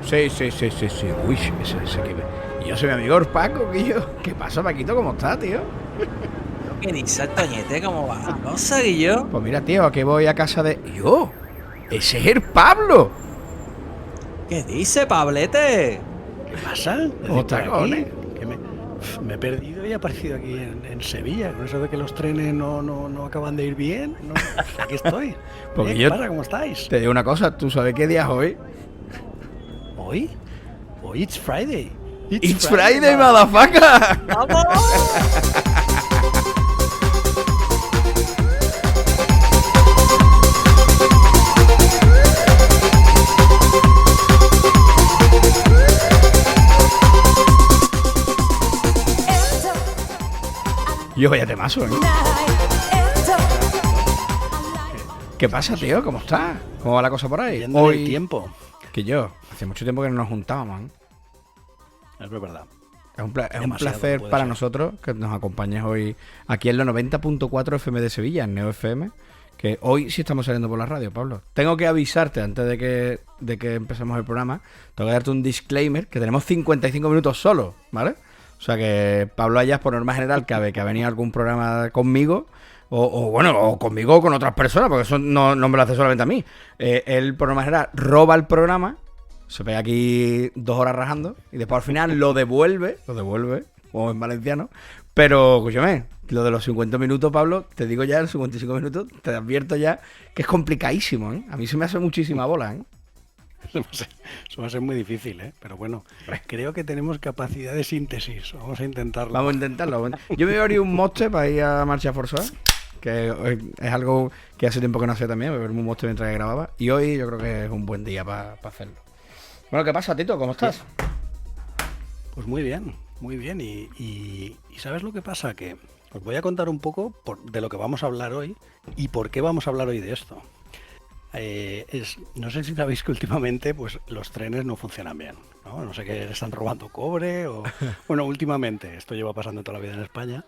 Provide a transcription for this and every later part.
Sí, sí, sí, sí, sí. Uy, ese que me... Yo soy mi amigo Paco, Guillo. ¿Qué pasa, Paquito? ¿Cómo estás, tío? ¿Qué dice Toñete? ¿Cómo va la cosa, Guillo? Pues mira, tío, aquí voy a casa de... ¡Yo! ¡Ese es el Pablo! ¿Qué dice, Pablete? ¿Qué pasa? ¿Qué ¿Cómo hacéis por está, cojones? aquí? Que me he perdido y he aparecido aquí en Sevilla, con eso de que los trenes no acaban de ir bien. No, aquí estoy. Porque ¿Qué yo pasa? ¿Cómo estáis? te digo una cosa, ¿tú sabes qué día es hoy? ¿Hoy? Hoy it's Friday. ¡It's Friday, motherfucker! ¡Vamos! Yo vaya temazo, ¿eh? ¿Qué pasa, tío? ¿Cómo estás? ¿Cómo va la cosa por ahí? Viendo el tiempo. Que yo, hace mucho tiempo que no nos juntábamos, ¿eh? Es verdad. Es un Demasiado, placer puede para ser. nosotros que nos acompañes hoy aquí en los 90.4 FM de Sevilla, en Neo FM, que hoy sí estamos saliendo por la radio, Pablo. Tengo que avisarte antes de que empecemos el programa, tengo que darte un disclaimer, que tenemos 55 minutos solo, ¿vale? O sea que Pablo Ayas, por norma general, que ha venido a algún programa conmigo, o conmigo o con otras personas, porque eso no me lo hace solamente a mí. Él, por norma general, roba el programa, se pega aquí 2 horas rajando y después al final lo devuelve, o en valenciano. Pero, escúchame, lo de los 50 minutos, Pablo, te digo ya, los 55 minutos, te advierto ya que es complicadísimo, ¿eh? A mí se me hace muchísima bola, ¿eh? Eso va a ser muy difícil, ¿eh? Pero bueno, creo que tenemos capacidad de síntesis. Vamos a intentarlo. Vamos a intentarlo. Yo me voy a abrir un moste para ir a marcha forzada, que es algo que hace tiempo que no hacía también, beberme un moste mientras que grababa. Y hoy yo creo que es un buen día para hacerlo. Bueno, ¿qué pasa, Tito? ¿Cómo estás? Pues muy bien, muy bien. Y ¿sabes lo que pasa? Que os voy a contar un poco de lo que vamos a hablar hoy y por qué vamos a hablar hoy de esto. No sé si sabéis que últimamente pues los trenes no funcionan bien, ¿no? No sé qué, están robando cobre o... Bueno, últimamente, esto lleva pasando toda la vida en España.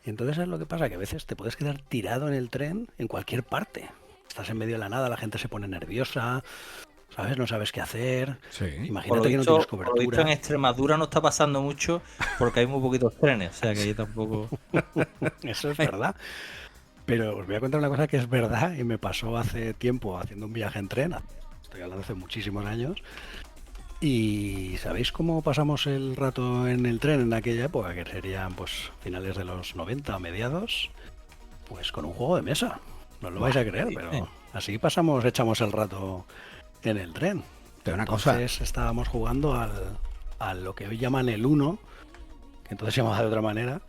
Y entonces es lo que pasa, que a veces te puedes quedar tirado en el tren en cualquier parte. Estás en medio de la nada, la gente se pone nerviosa, ¿sabes? No sabes qué hacer. Sí. Imagínate que no tienes Por lo visto en cobertura. Extremadura no está pasando mucho porque hay muy poquitos trenes, o sea que yo tampoco... Eso es verdad. Pero os voy a contar una cosa que es verdad y me pasó hace tiempo haciendo un viaje en tren. Estoy hablando hace muchísimos años. ¿Y sabéis cómo pasamos el rato en el tren en aquella época? Que serían pues finales de los 90 o mediados. Pues con un juego de mesa. No lo vais a creer, pero así echamos el rato en el tren. Te digo una cosa. Entonces estábamos jugando a lo que hoy llaman el Uno, que entonces se llamaba de otra manera.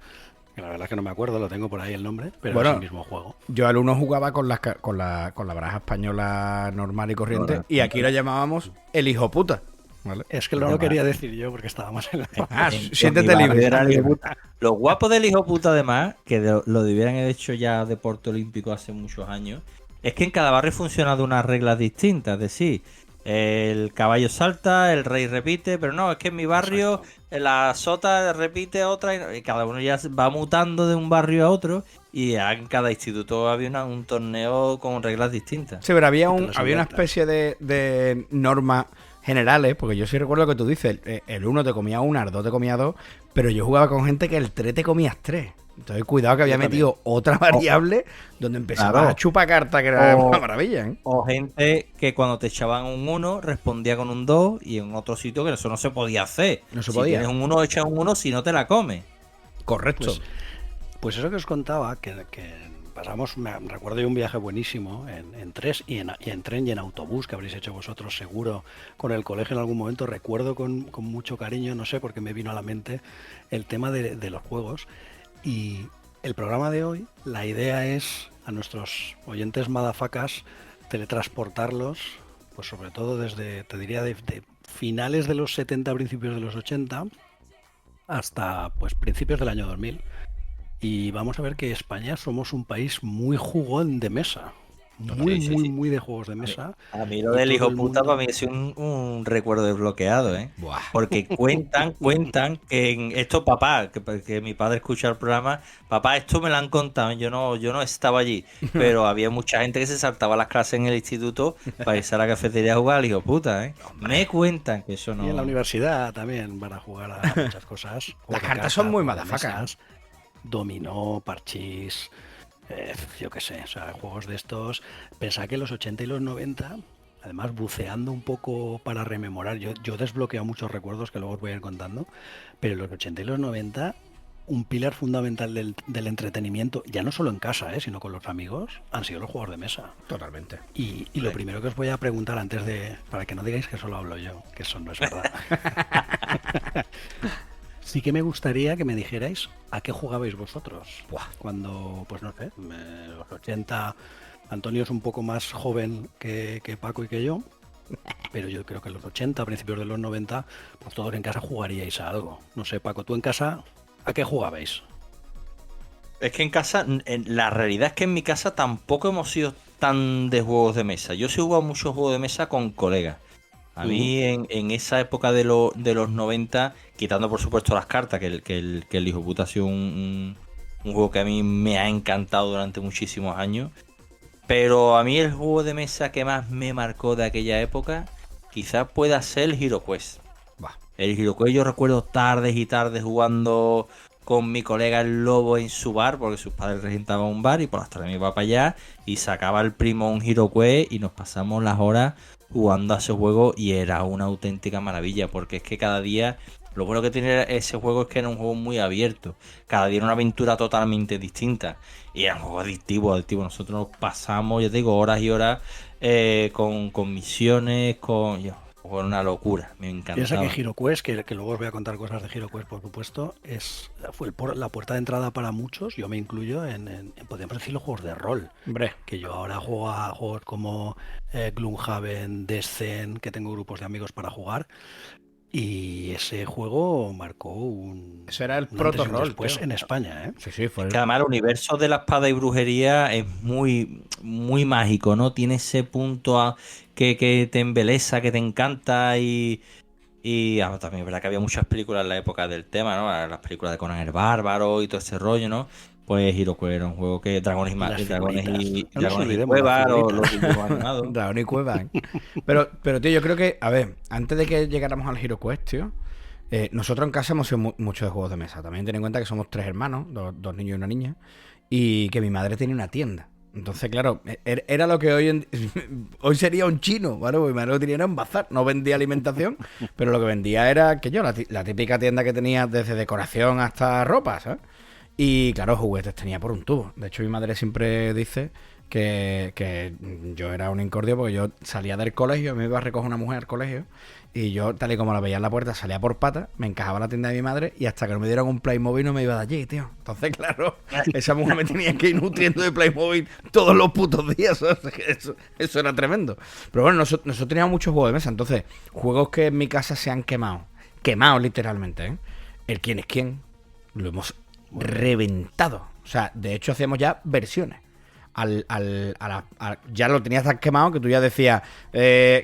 Que la verdad es que no me acuerdo, lo tengo por ahí el nombre, pero Bueno, es el mismo juego. Yo al uno jugaba con la baraja española normal y corriente, y aquí lo llamábamos el hijo puta, ¿vale? Es que no lo quería decir yo porque estábamos en la... Ah, En siéntete mi barrio libre. era el hijo puta. Lo guapo del hijo puta, además, que lo debieran haber hecho ya deporte olímpico hace muchos años, es que en cada barrio funciona de unas reglas distintas. Es decir, el caballo salta, el rey repite, pero no, es que en mi barrio la sota repite otra y cada uno ya va mutando de un barrio a otro y ya en cada instituto había un torneo con reglas distintas. Sí, pero había Te los una inventas. especie de normas generales, porque yo sí recuerdo que tú dices, el uno te comía una, el 2 te comía 2, pero yo jugaba con gente que el 3 te comías 3. Entonces cuidado que había Yo también. metido otra variable donde empezaba Claro. a chupar carta, que era O- una maravilla, ¿eh? O gente que cuando te echaban un 1 respondía con un 2 y en otro sitio que eso no se podía hacer. No se si podía. tienes un 1, echa un 1 si no te la comes. Correcto. Pues eso que os contaba, que pasamos, recuerdo yo un viaje buenísimo en tren y en autobús, que habréis hecho vosotros seguro con el colegio en algún momento. Recuerdo con mucho cariño, no sé por qué me vino a la mente el tema de los juegos. Y el programa de hoy, la idea es a nuestros oyentes madafacas teletransportarlos, pues sobre todo desde, te diría, de finales de los 70, principios de los 80, hasta pues principios del año 2000. Y vamos a ver que España somos un país muy jugón de mesa. muy, Sí, sí, muy, sí. muy de juegos de mesa. A mí lo Y del todo hijo el puta mundo... para mí es un recuerdo desbloqueado, ¿eh? Buah. Porque cuentan que en esto papá, que mi padre escucha el programa, papá, esto me lo han contado, yo no estaba allí, pero había mucha gente que se saltaba las clases en el instituto para irse a la cafetería a jugar al hijo puta, ¿eh? Me cuentan que eso Y en la no. universidad también para jugar a muchas cosas. Las Juegos de cartas son carta, muy juegos de motherfucker, ¿eh? mesas, dominó, parchís, yo qué sé, o sea, juegos de estos. Pensaba que los 80 y los 90, además buceando un poco para rememorar, yo desbloqueo muchos recuerdos que luego os voy a ir contando, pero los 80 y los 90, un pilar fundamental del entretenimiento, ya no solo en casa, sino con los amigos, han sido los juegos de mesa. Totalmente. Y lo primero que os voy a preguntar antes de, para que no digáis que solo hablo yo, que eso no es verdad. Sí que me gustaría que me dijerais a qué jugabais vosotros. Buah. Cuando, pues no sé, los 80, Antonio es un poco más joven que Paco y que yo, pero yo creo que en los 80, a principios de los 90, pues todos en casa jugaríais a algo. No sé, Paco, tú en casa, ¿a qué jugabais? Es que en casa, la realidad es que en mi casa tampoco hemos sido tan de juegos de mesa. Yo sí he jugado muchos juegos de mesa con colegas. A mí en esa época de los 90, quitando por supuesto las cartas, que el hijo puta ha sido un juego que a mí me ha encantado durante muchísimos años. Pero a mí el juego de mesa que más me marcó de aquella época quizás pueda ser el Hero Quest. Buah. El Hero Quest yo recuerdo tardes y tardes jugando con mi colega el Lobo en su bar, porque sus padres regentaban un bar y por las tardes me iba para allá y sacaba el primo un Hero Quest y nos pasamos las horas jugando a ese juego y era una auténtica maravilla, porque es que cada día, lo bueno que tiene ese juego es que era un juego muy abierto, cada día era una aventura totalmente distinta y era un juego adictivo. Nosotros nos pasamos, ya te digo, horas y horas con misiones, fue una locura, me Piensa encantaba. que HeroQuest, que luego os voy a contar cosas de HeroQuest, por supuesto, fue la puerta de entrada para muchos, yo me incluyo, podríamos decir, los juegos de rol. Hombre, Que yo ahora juego a juegos como Gloomhaven, Descent, que tengo grupos de amigos para jugar. Y ese juego marcó ese era el un antes y un proto-rol, después tío. en España, ¿eh? Sí, fue Que además el universo de la espada y brujería es muy, muy mágico, ¿no? Tiene ese punto que te embelesa, que te encanta y también es verdad que había muchas películas en la época del tema, ¿no? Las películas de Conan el Bárbaro y todo ese rollo, ¿no? Pues HeroQuest era un juego que Dragones Las y figuritas. No nos Dragones y olvidemos, Cuevas, las los figuritas. dibujos animados. Dragón y Cueva, ¿eh? Pero, tío, yo creo que, a ver, antes de que llegáramos al Hero Quest, tío, nosotros en casa hemos sido mucho de juegos de mesa. También ten en cuenta que somos 3 hermanos, dos niños y una niña, y que mi madre tiene una tienda. Entonces, claro, era lo que hoy sería un chino, ¿vale? Porque mi madre lo tenía en un bazar, no vendía alimentación, pero lo que vendía era, que yo, la típica tienda que tenía desde decoración hasta ropa, ¿sabes? Y claro, juguetes tenía por un tubo. De hecho, mi madre siempre dice que yo era un incordio porque yo salía del colegio, me iba a recoger una mujer al colegio y yo, tal y como la veía en la puerta, salía por patas, me encajaba en la tienda de mi madre y hasta que no me dieron un Playmobil no me iba de allí, tío. Entonces, claro, esa mujer me tenía que ir nutriendo de Playmobil todos los putos días. Eso era tremendo. Pero bueno, nosotros teníamos muchos juegos de mesa, entonces, juegos que en mi casa se han quemado literalmente, ¿eh? El quién es quién, lo hemos reventado. O sea, de hecho hacíamos ya versiones. Ya lo tenías tan quemado que tú ya decías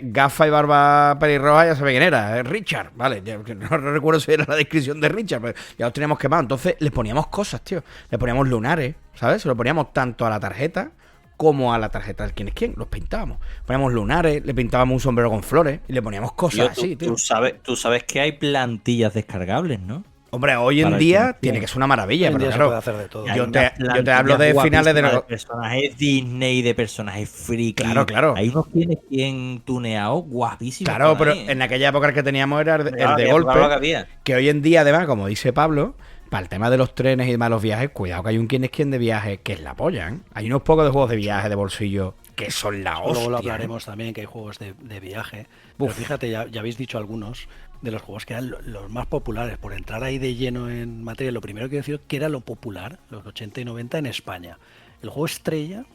gafa y barba pelirroja, ya sabes quién era, Richard, vale, no recuerdo si era la descripción de Richard, pero ya lo teníamos quemado. Entonces le poníamos cosas, tío, le poníamos lunares, ¿sabes? Se lo poníamos tanto a la tarjeta como a la tarjeta del quién es quién, los pintábamos, poníamos lunares, le pintábamos un sombrero con flores y le poníamos cosas así, tío. Tú sabes que hay plantillas descargables, ¿no? Hombre, hoy en Para el día quién es tiene quién. que ser una maravilla, Hoy en pero día se claro, puede hacer de todo. yo te hablo de finales de de personajes Disney, de personajes friki. Claro. Hay unos tienes bien tuneados, guapísimos. Claro, pero ahí, ¿eh? en aquella época el que teníamos era el de Claro, golpe, claro que había. que hoy en día, además, como dice Pablo, para el tema de los trenes y demás, los viajes, cuidado que hay un quién es quién de viaje que es la polla, ¿eh? Hay unos pocos de juegos de viaje, de bolsillo, que son la hostia. Luego lo ¿eh? hablaremos también, que hay juegos de viaje. Pero fíjate, ya habéis dicho algunos de los juegos que eran los más populares. Por entrar ahí de lleno en materia, lo primero que decir que era lo popular, los 80 y 90 en España. El juego estrella,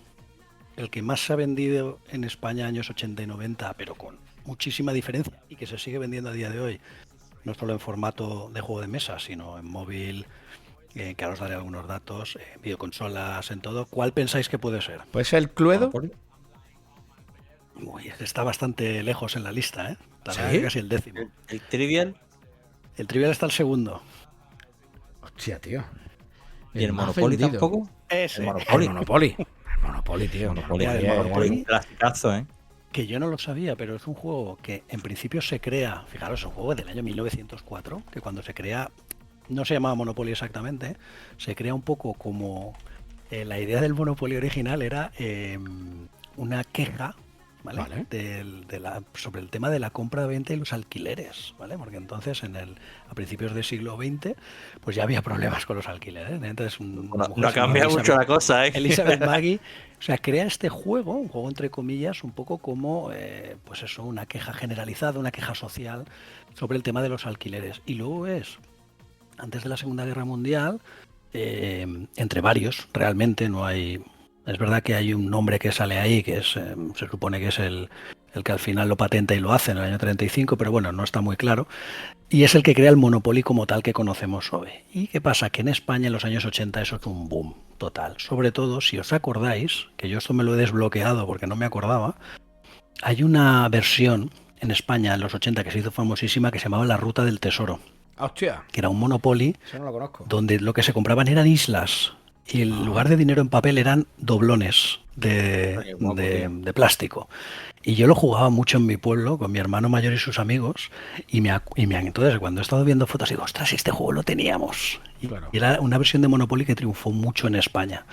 el que más se ha vendido en España años 80 y 90, pero con muchísima diferencia, y que se sigue vendiendo a día de hoy, no solo en formato de juego de mesa, sino en móvil, que ahora os daré algunos datos, videoconsolas, en todo. ¿Cuál pensáis que puede ser? Pues el Cluedo. Uy, está bastante lejos en la lista, ¿eh? Estará ¿Sí? casi el 10º. El Trivial El Trivial está el segundo. Hostia, tío. y el más Monopoly vendido. tampoco. Ese. El El Monopoly. Monopoly. El Monopoly, tío. Monopoly, Mira, el es Monopoly. un clasicazo, ¿eh? Que yo no lo sabía, pero es un juego que en principio se crea, fijaros, es un juego del año 1904, que cuando se crea, no se llamaba Monopoly exactamente, se crea un poco como la idea del Monopoly original era una queja, ¿vale? Vale. Sobre el tema de la compra-venta y los alquileres, ¿vale? Porque entonces a principios del siglo XX pues ya había problemas con los alquileres, ¿eh? Entonces una mujer No ha se llamaba cambiado mucho Elizabeth- la cosa, ¿eh? Elizabeth Maggie, o sea, crea este juego, un juego entre comillas, un poco como, pues eso, una queja generalizada, una queja social sobre el tema de los alquileres. Y luego antes de la Segunda Guerra Mundial, entre varios, realmente no hay. Es verdad que hay un nombre que sale ahí, que se supone que es el que al final lo patenta y lo hace en el año 35, pero bueno, no está muy claro. Y es el que crea el Monopoly como tal que conocemos hoy. ¿Y qué pasa? Que en España en los años 80 eso es un boom total. Sobre todo, si os acordáis, que yo esto me lo he desbloqueado porque no me acordaba, hay una versión en España en los 80 que se hizo famosísima que se llamaba La Ruta del Tesoro, Hostia. que era un Monopoly Eso no lo conozco. donde lo que se compraban eran islas y en lugar de dinero en papel eran doblones Qué guapo, tío. de plástico. Y yo lo jugaba mucho en mi pueblo con mi hermano mayor y sus amigos entonces cuando he estado viendo fotos digo, ostras, este juego lo teníamos. Claro. Y era una versión de Monopoly que triunfó mucho en España.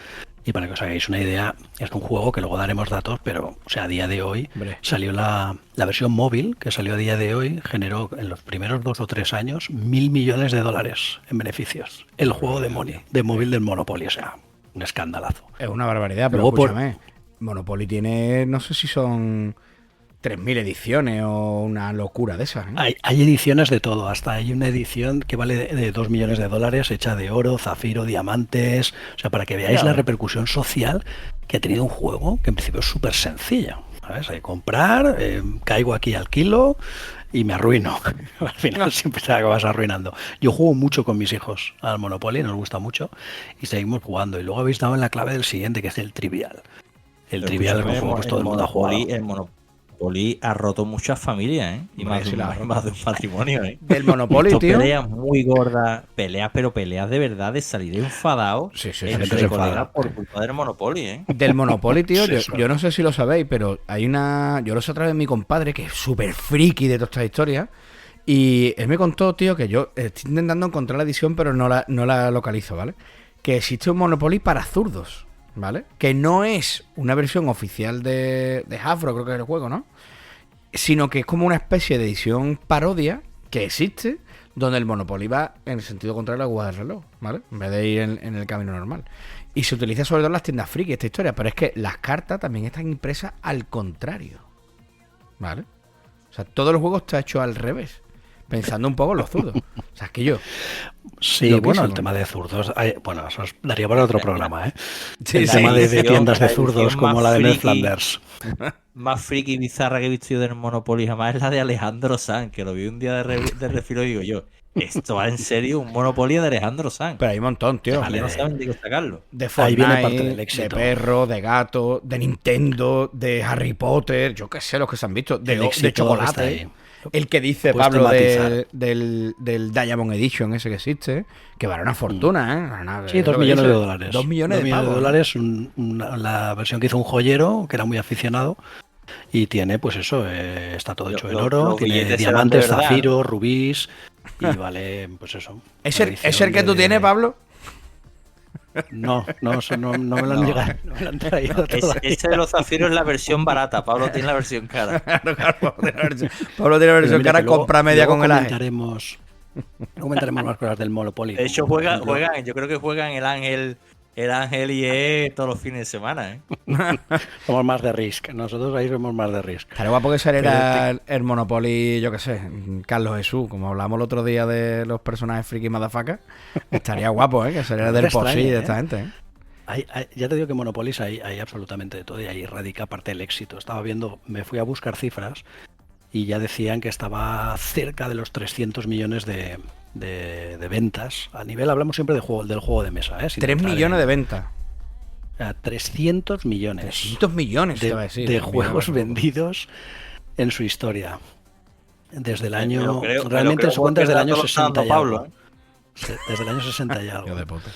Y para que os hagáis una idea, es un juego que luego daremos datos, pero o sea, a día de hoy Hombre. salió la versión móvil, que salió a día de hoy, generó en los primeros 2 o 3 años 1.000 millones de dólares en beneficios. El juego de móvil del Monopoly, o sea, un escandalazo. Es una barbaridad, pero Luego por- escúchame. Monopoly tiene, no sé si son 3.000 ediciones o una locura de esas. ¿eh? Hay ediciones de todo, hasta hay una edición que vale de 2 millones de dólares, hecha de oro, zafiro, diamantes, o sea, para que veáis Claro. la repercusión social que ha tenido un juego que en principio es súper sencillo. ¿Sabes? Hay que comprar, caigo aquí al kilo y me arruino. Al final siempre te acabas arruinando. Yo juego mucho con mis hijos al Monopoly, nos gusta mucho, y seguimos jugando. Y luego habéis dado en la clave del siguiente, que es el Trivial. El Trivial es un juego que todo el mundo ha jugado. El Monopoly ha roto muchas familias, ¿eh? Y Hombre, más, sí la ha roto. más de un matrimonio, ¿eh? Del Monopoly, Visto tío. peleas muy gordas, pero peleas de verdad, de salir enfadado Sí, sí, gente entre se colegas enfada. por culpa del Monopoly, ¿eh? Del Monopoly, tío, Sí, eso. yo no sé si lo sabéis, pero hay una. Yo lo sé a través de mi compadre, que es súper friki de todas estas historias. Y él me contó, tío, que yo estoy intentando encontrar la edición, pero no la localizo, ¿vale? Que existe un Monopoly para zurdos, ¿vale? Que no es una versión oficial de Hasbro, creo que es el juego, ¿no? Sino que es como una especie de edición parodia que existe, donde el Monopoly va en el sentido contrario a la aguja del reloj, ¿vale? En vez de ir en el camino normal. Y se utiliza sobre todo en las tiendas friki esta historia, pero es que las cartas también están impresas al contrario, ¿vale? O sea, todo el juego está hecho al revés, pensando un poco en los zurdos. O sea, es que yo... Sí, Loquísimo. bueno, el tema de zurdos, bueno, eso daría para otro programa, ¿eh? Sí, El sí. tema de edición- tiendas de la edición zurdos como más la de Ned friki. Flanders. Más friki y bizarra que he visto yo del Monopoly jamás es la de Alejandro Sanz, que lo vi un día de refilo y digo yo, ¿esto va en serio? Un Monopoly de Alejandro Sanz. Pero hay un montón, tío. Vale, no saben de qué sacarlo. De Ahí viene parte Fortnite, del de éxito. perro, de gato, de Nintendo, de Harry Potter, yo qué sé, los que se han visto, de El éxito está chocolate. ahí. El que dice Puedes Pablo tematizar. del Diamond Edition ese que existe, que vale una fortuna, ¿eh? Sí, 2 millones de dólares. 2 millones 2 de millones pavos. de dólares, la versión que hizo un joyero, que era muy aficionado, y tiene, pues eso, está todo hecho en oro, los tiene billetes serán diamantes, de verdad, zafiros, rubís, y vale, pues eso. ¿Es una el edición que tú de- tienes, Pablo? No, eso no me lo han No. llegado, no me lo han traído todavía. Ese de los zafiros es la versión barata, Pablo tiene la versión cara. Claro, Pablo tiene la versión, Pablo tiene la Pero versión mira, cara, que luego- compra media luego con el AGE. comentaremos más cosas del Monopoly. De hecho, Por ejemplo, yo creo que juegan el Ángel y todos los fines de semana, ¿eh? somos más de Risk, nosotros ahí somos más de Risk. Estaría guapo que saliera el Monopoly, yo qué sé, Carlos Jesús, como hablamos el otro día de los personajes friki motherfuckers. Estaría guapo, ¿eh? Que saliera del Extraño, Posí de ¿eh? esta gente, ¿eh? Ya te digo que Monopoly hay absolutamente de todo y ahí radica parte del éxito. Estaba viendo, me fui a buscar cifras y ya decían que estaba cerca de los 300 millones de ventas. A nivel, hablamos siempre del juego de mesa, ¿eh? Sin 3 entrar millones en- de ventas. O sea, 300 millones 300 millones, te iba a decir. de juegos vendidos en su historia. Desde el año... Me lo creo realmente se cuenta porque desde el año dato lo está 60 y dando algo. Pablo, Desde el año 60 y algo. Hijo de puta.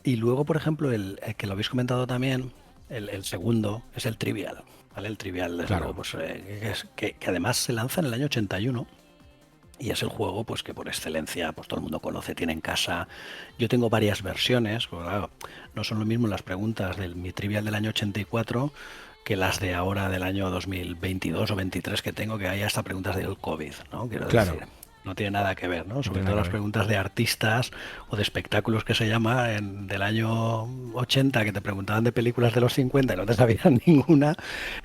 Y luego, por ejemplo, el que lo habéis comentado también, el segundo, es el Trivial. ¿Vale? El Trivial, desde Claro. luego, pues, que además se lanza en el año 81 y es el juego pues que por excelencia pues todo el mundo conoce, tiene en casa. Yo tengo varias versiones, pues, claro, no son lo mismo las preguntas del mi Trivial del año 84 que las de ahora del año 2022 o 23 que tengo, que hay hasta preguntas del COVID, ¿no? Quiero Claro. decir, no tiene nada que ver, ¿no? Sobre tiene todo nada las que ver. preguntas de artistas o de espectáculos que se llama del año 80, que te preguntaban de películas de los 50 y no te sabían ninguna,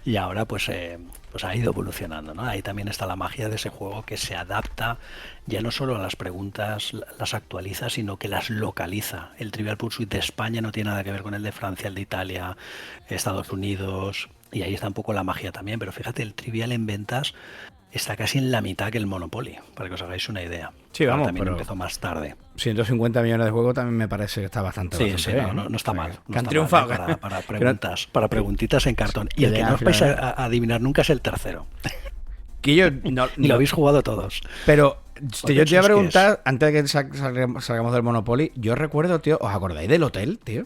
y ahora pues ha ido evolucionando, ¿no? Ahí también está la magia de ese juego, que se adapta ya no solo a las preguntas, las actualiza, sino que las localiza. El Trivial Pursuit de España no tiene nada que ver con el de Francia, el de Italia, Estados Unidos, y ahí está un poco la magia también. Pero fíjate, el Trivial en ventas está casi en la mitad que el Monopoly, para que os hagáis una idea. Sí, vamos, también pero empezó más tarde. 150 millones de juegos también me parece que está bastante Sí, bastante sí, bien, no está O sea, mal. que No han está triunfado. mal, para preguntas, para preguntitas en cartón. Y que el que llegan no al os vais final. a adivinar nunca es el tercero. Que yo Y no, lo habéis jugado todos. Pero yo te iba a ¿qué es? preguntar, antes de que salgamos del Monopoly, yo recuerdo, tío, ¿os acordáis del hotel, tío?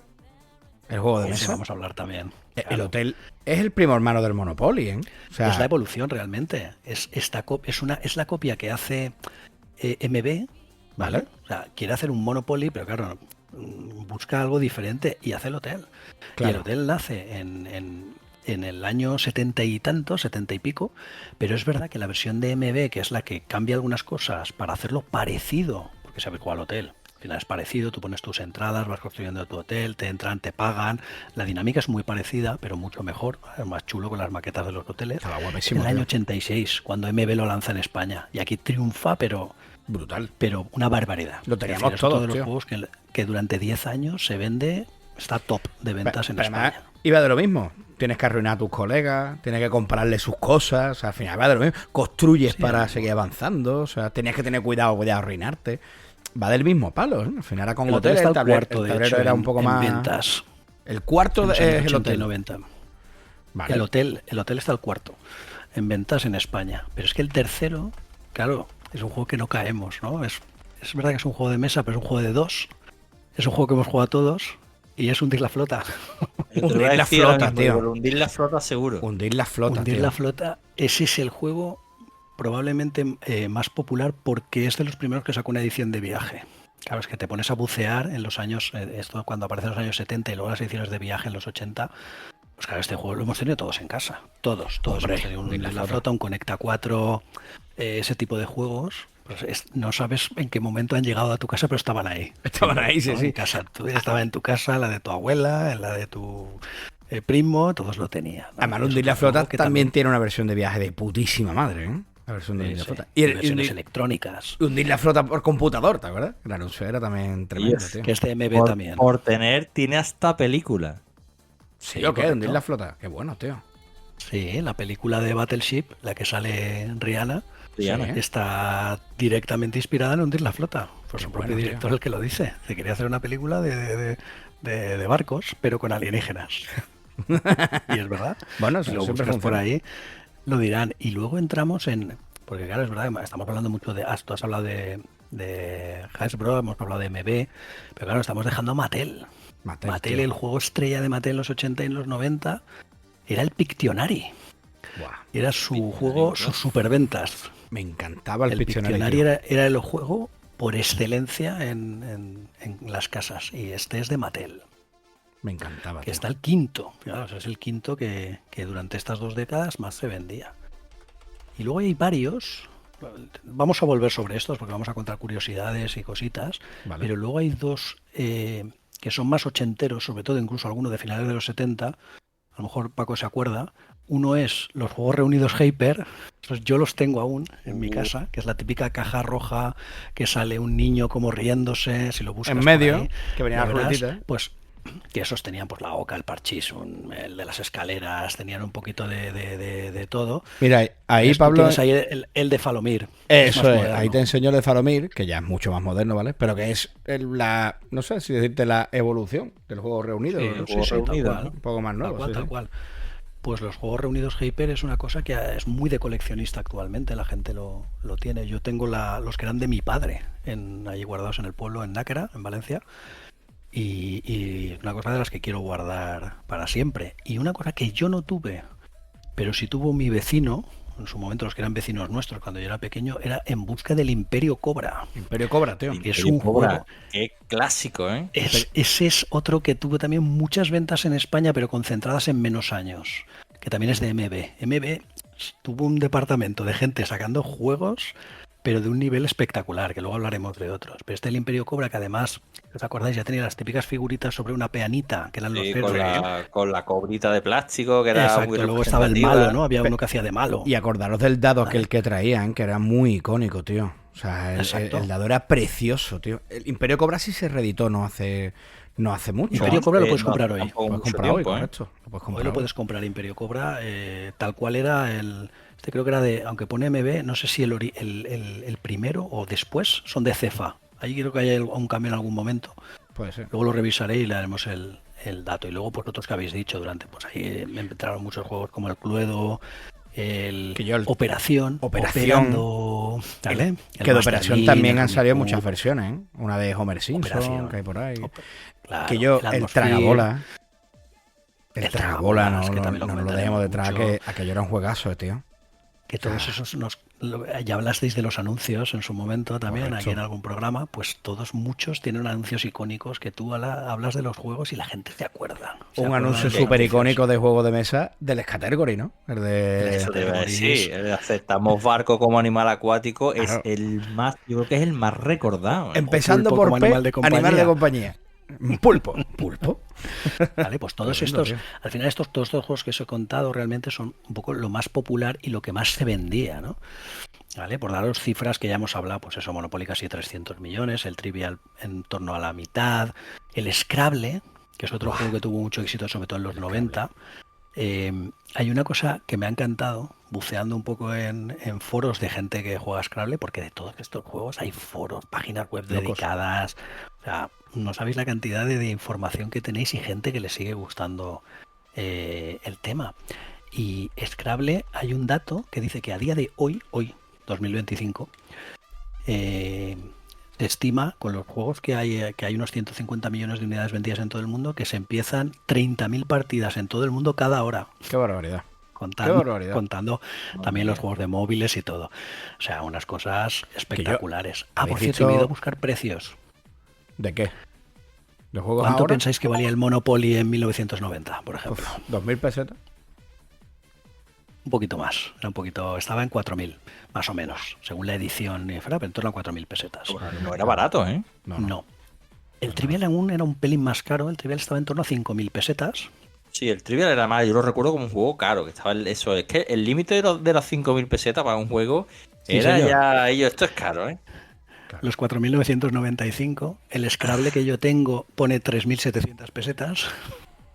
El juego de Sí, mesa. vamos a hablar también. El Claro. hotel es el primo hermano del Monopoly, ¿eh? O sea, Es la evolución realmente. Es la copia que hace MB, ¿vale? Vale. O sea, quiere hacer un Monopoly, pero claro, busca algo diferente y hace el hotel. Claro. Y el hotel nace en el año 70 y tanto, 70 y pico, pero es verdad que la versión de MB, que es la que cambia algunas cosas para hacerlo parecido, porque sabes cuál hotel. Al final es parecido, tú pones tus entradas, vas construyendo tu hotel, te entran, te pagan. La dinámica es muy parecida, pero mucho mejor, es más chulo con las maquetas de los hoteles. Estaba En guapísimo, el año tío. 86, cuando MB lo lanza en España. Y aquí triunfa, pero Brutal. una barbaridad. Lo Es teníamos decir, es todos, otro de los tío. juegos que durante 10 años se vende, está top de ventas en Pero además, España. iba de lo mismo. Tienes que arruinar a tus colegas, tienes que comprarle sus cosas, o sea, al final va de lo mismo. Construyes Sí, para ¿no? seguir avanzando, o sea, tenías que tener cuidado de arruinarte. Va del mismo palo, ¿eh? Al final era con El hotel hoteles, está al cuarto, de tablero hecho, era un en- poco en más... ventas. El cuarto En los es años el 80 y hotel. 90. Vale. El hotel está al cuarto en ventas en España. Pero es que el tercero, claro, es un juego que no caemos, ¿no? Es verdad que es un juego de mesa, pero es un juego de dos. Es un juego que hemos jugado todos y es hundir la flota. Yo te Hundir lo voy a la decir ahora flota, mismo, tío. por hundir la flota seguro. Hundir la flota, Hundir tío. la flota, ese es el juego probablemente más popular porque es de los primeros que sacó una edición de viaje. Claro, es que te pones a bucear en los años, esto cuando aparece en los años 70 y luego las ediciones de viaje en los 80, pues claro, este juego lo hemos tenido todos en casa. Todos Hombre, hemos tenido un Hundir la La flota. Flota, un Conecta 4, ese tipo de juegos. Pues no sabes en qué momento han llegado a tu casa, pero estaban ahí. Estaban ahí, sí, ¿no? sí. En casa, estaba en tu casa, la de tu abuela, en la de tu primo, todos lo tenían, ¿no? Además, Es Hundir la otro flota juego que también tiene una versión de viaje de putísima madre, ¿eh? La versión de Hundir la sí, flota. y Y el, versiones hundir, electrónicas, hundir la flota por computador, ¿te acuerdas? La anuncio era también tremendo, Yes, tío. que es de MB Por, también. por tener, tiene hasta película. Sí, ¿o qué? correcto. Hundir la flota. Qué bueno, tío. Sí, la película de Battleship, la que sale Rihanna, Rihanna. Sí. está directamente inspirada en hundir la flota. Por su Qué propio bueno, director tío. el que lo dice. Se quería hacer una película de barcos, pero con alienígenas. Y es verdad. Bueno, Si eso lo siempre buscas por funciona. ahí, lo dirán. Y luego entramos en... Porque claro, es verdad, estamos hablando mucho de... Tú has hablado de Hasbro, hemos hablado de MB, pero claro, estamos dejando a Mattel. Mattel, tío. el juego estrella de Mattel en los 80 y en los 90, era el Pictionary. Buah, Era su juego, sus superventas. me encantaba el El Pictionary, Pictionary tío. era el juego por excelencia en las casas. Y este es de Mattel, Me encantaba, que tío. está el quinto. Claro, o sea, es el quinto que durante estas 2 décadas más se vendía. Y luego hay varios. Vamos a volver sobre estos porque vamos a contar curiosidades y cositas. Vale. Pero luego hay dos que son más ochenteros, sobre todo incluso algunos de finales de los 70. A lo mejor Paco se acuerda. Uno es los Juegos Reunidos Hyper. Esos yo los tengo aún en mi casa, que es la típica caja roja que sale un niño como riéndose, si lo buscas En por medio, ahí, que venía lo la verás. ruletita, ¿eh? Pues que esos tenían pues la oca, el parchís, el de las escaleras, tenían un poquito de todo. Mira, ahí, Tú Pablo, tienes ahí el de Falomir. eso más es, moderno. ahí te enseño el de Faromir, que ya es mucho más moderno, ¿vale? Pero que es no sé si decirte la evolución del juego reunido, Sí, ¿no? el juego tal reunido, cual. ¿no? Un poco más Tal nuevo, cual, sí, tal sí. cual. Pues los juegos reunidos Hyper es una cosa que es muy de coleccionista actualmente, la gente lo tiene. Yo tengo los que eran de mi padre, ahí guardados en el pueblo, en Náquera, en Valencia, y una cosa de las que quiero guardar para siempre. Y una cosa que yo no tuve, pero sí tuvo mi vecino, en su momento los que eran vecinos nuestros cuando yo era pequeño, era En busca del Imperio Cobra. Imperio Cobra, tío. Que es Imperio un Cobra, juego. qué clásico, ¿eh? Ese es otro que tuvo también muchas ventas en España, pero concentradas en menos años, que también es de MB. MB tuvo un departamento de gente sacando juegos, pero de un nivel espectacular, que luego hablaremos de otros. Pero el Imperio Cobra, que además, ¿os acordáis? Ya tenía las típicas figuritas sobre una peanita, que eran los Sí, héroes. con la cobrita de plástico, que era muy Exacto, luego estaba el representativa. malo, ¿no? Había uno que hacía de malo. Y acordaros del dado aquel que traían, que era muy icónico, tío. O sea, Exacto. el dado era precioso, tío. El Imperio Cobra sí se reeditó no hace mucho. Imperio Cobra lo puedes comprar hoy. tampoco Lo puedes mucho comprar hoy, tiempo, ¿eh? correcto. Lo puedes Hoy comprar lo hoy. puedes comprar Imperio Cobra, tal cual era Este creo que era de, aunque pone MB, no sé si el primero o después son de Cefa. Ahí creo que hay un cambio en algún momento. Puede ser. Luego lo revisaré y le haremos el dato. Y luego, pues otros que habéis dicho durante, pues ahí me entraron muchos juegos como el Cluedo, Operación, Operando, ¿vale? Que de Operación también han salido Rubicu, muchas versiones, ¿eh? Una de Homer Simpson, Operación. que hay por ahí. Claro, Que yo, el Atmosphere, tragabola. El El tragabola, Tragabolas, no, que también lo no lo comentaremos dejemos detrás, mucho. que aquello era un juegazo, tío. que todos esos ya hablasteis de los anuncios en su momento también, Correcto. aquí en algún programa, pues muchos tienen anuncios icónicos que tú hablas de los juegos y la gente se acuerda. Un anuncio súper icónico de juego de mesa del Category, ¿no? El de... Eso te iba a decir, aceptamos barco como animal acuático, Claro. es el más, yo creo que es el más recordado, ¿eh? Empezando pulpo por como P, animal de compañía. Pulpo. Pulpo. Vale, pues todos Tremendo, estos, tío. al final todos estos juegos que os he contado realmente son un poco lo más popular y lo que más se vendía, ¿no? Vale, por daros cifras que ya hemos hablado, pues eso, Monopoly casi 300 millones, el Trivial en torno a la mitad, el Scrabble, que es otro juego que tuvo mucho éxito, sobre todo en los 90. Hay una cosa que me ha encantado, buceando un poco en foros de gente que juega Scrabble, porque de todos estos juegos hay foros, páginas web Locos. dedicadas. O sea, no sabéis la cantidad de información que tenéis y gente que le sigue gustando el tema. Y Scrabble, hay un dato que dice que a día de hoy 2025, se estima con los juegos que hay unos 150 millones de unidades vendidas en todo el mundo, que se empiezan 30.000 partidas en todo el mundo cada hora. Qué barbaridad. Contando, Qué barbaridad. contando también los juegos de móviles y todo. O sea, unas cosas espectaculares. Por ¿habéis cierto, me he ido a visto- buscar precios. ¿De qué? ¿De juegos ¿Cuánto ahora? pensáis que valía el Monopoly en 1990, por ejemplo? Uf, 2.000 pesetas. Un poquito más. Estaba en 4.000, más o menos, según la edición, pero en torno a 4.000 pesetas. No era barato, ¿eh? No. El Trivial aún era un pelín más caro. El Trivial estaba en torno a 5.000 pesetas. Sí, el Trivial era más, yo lo recuerdo como un juego caro, que estaba eso, es que el límite de las 5.000 pesetas para un juego Sí, era señor. ya, esto es caro, ¿eh? Los 4.995. El Scrabble que yo tengo pone 3.700 pesetas.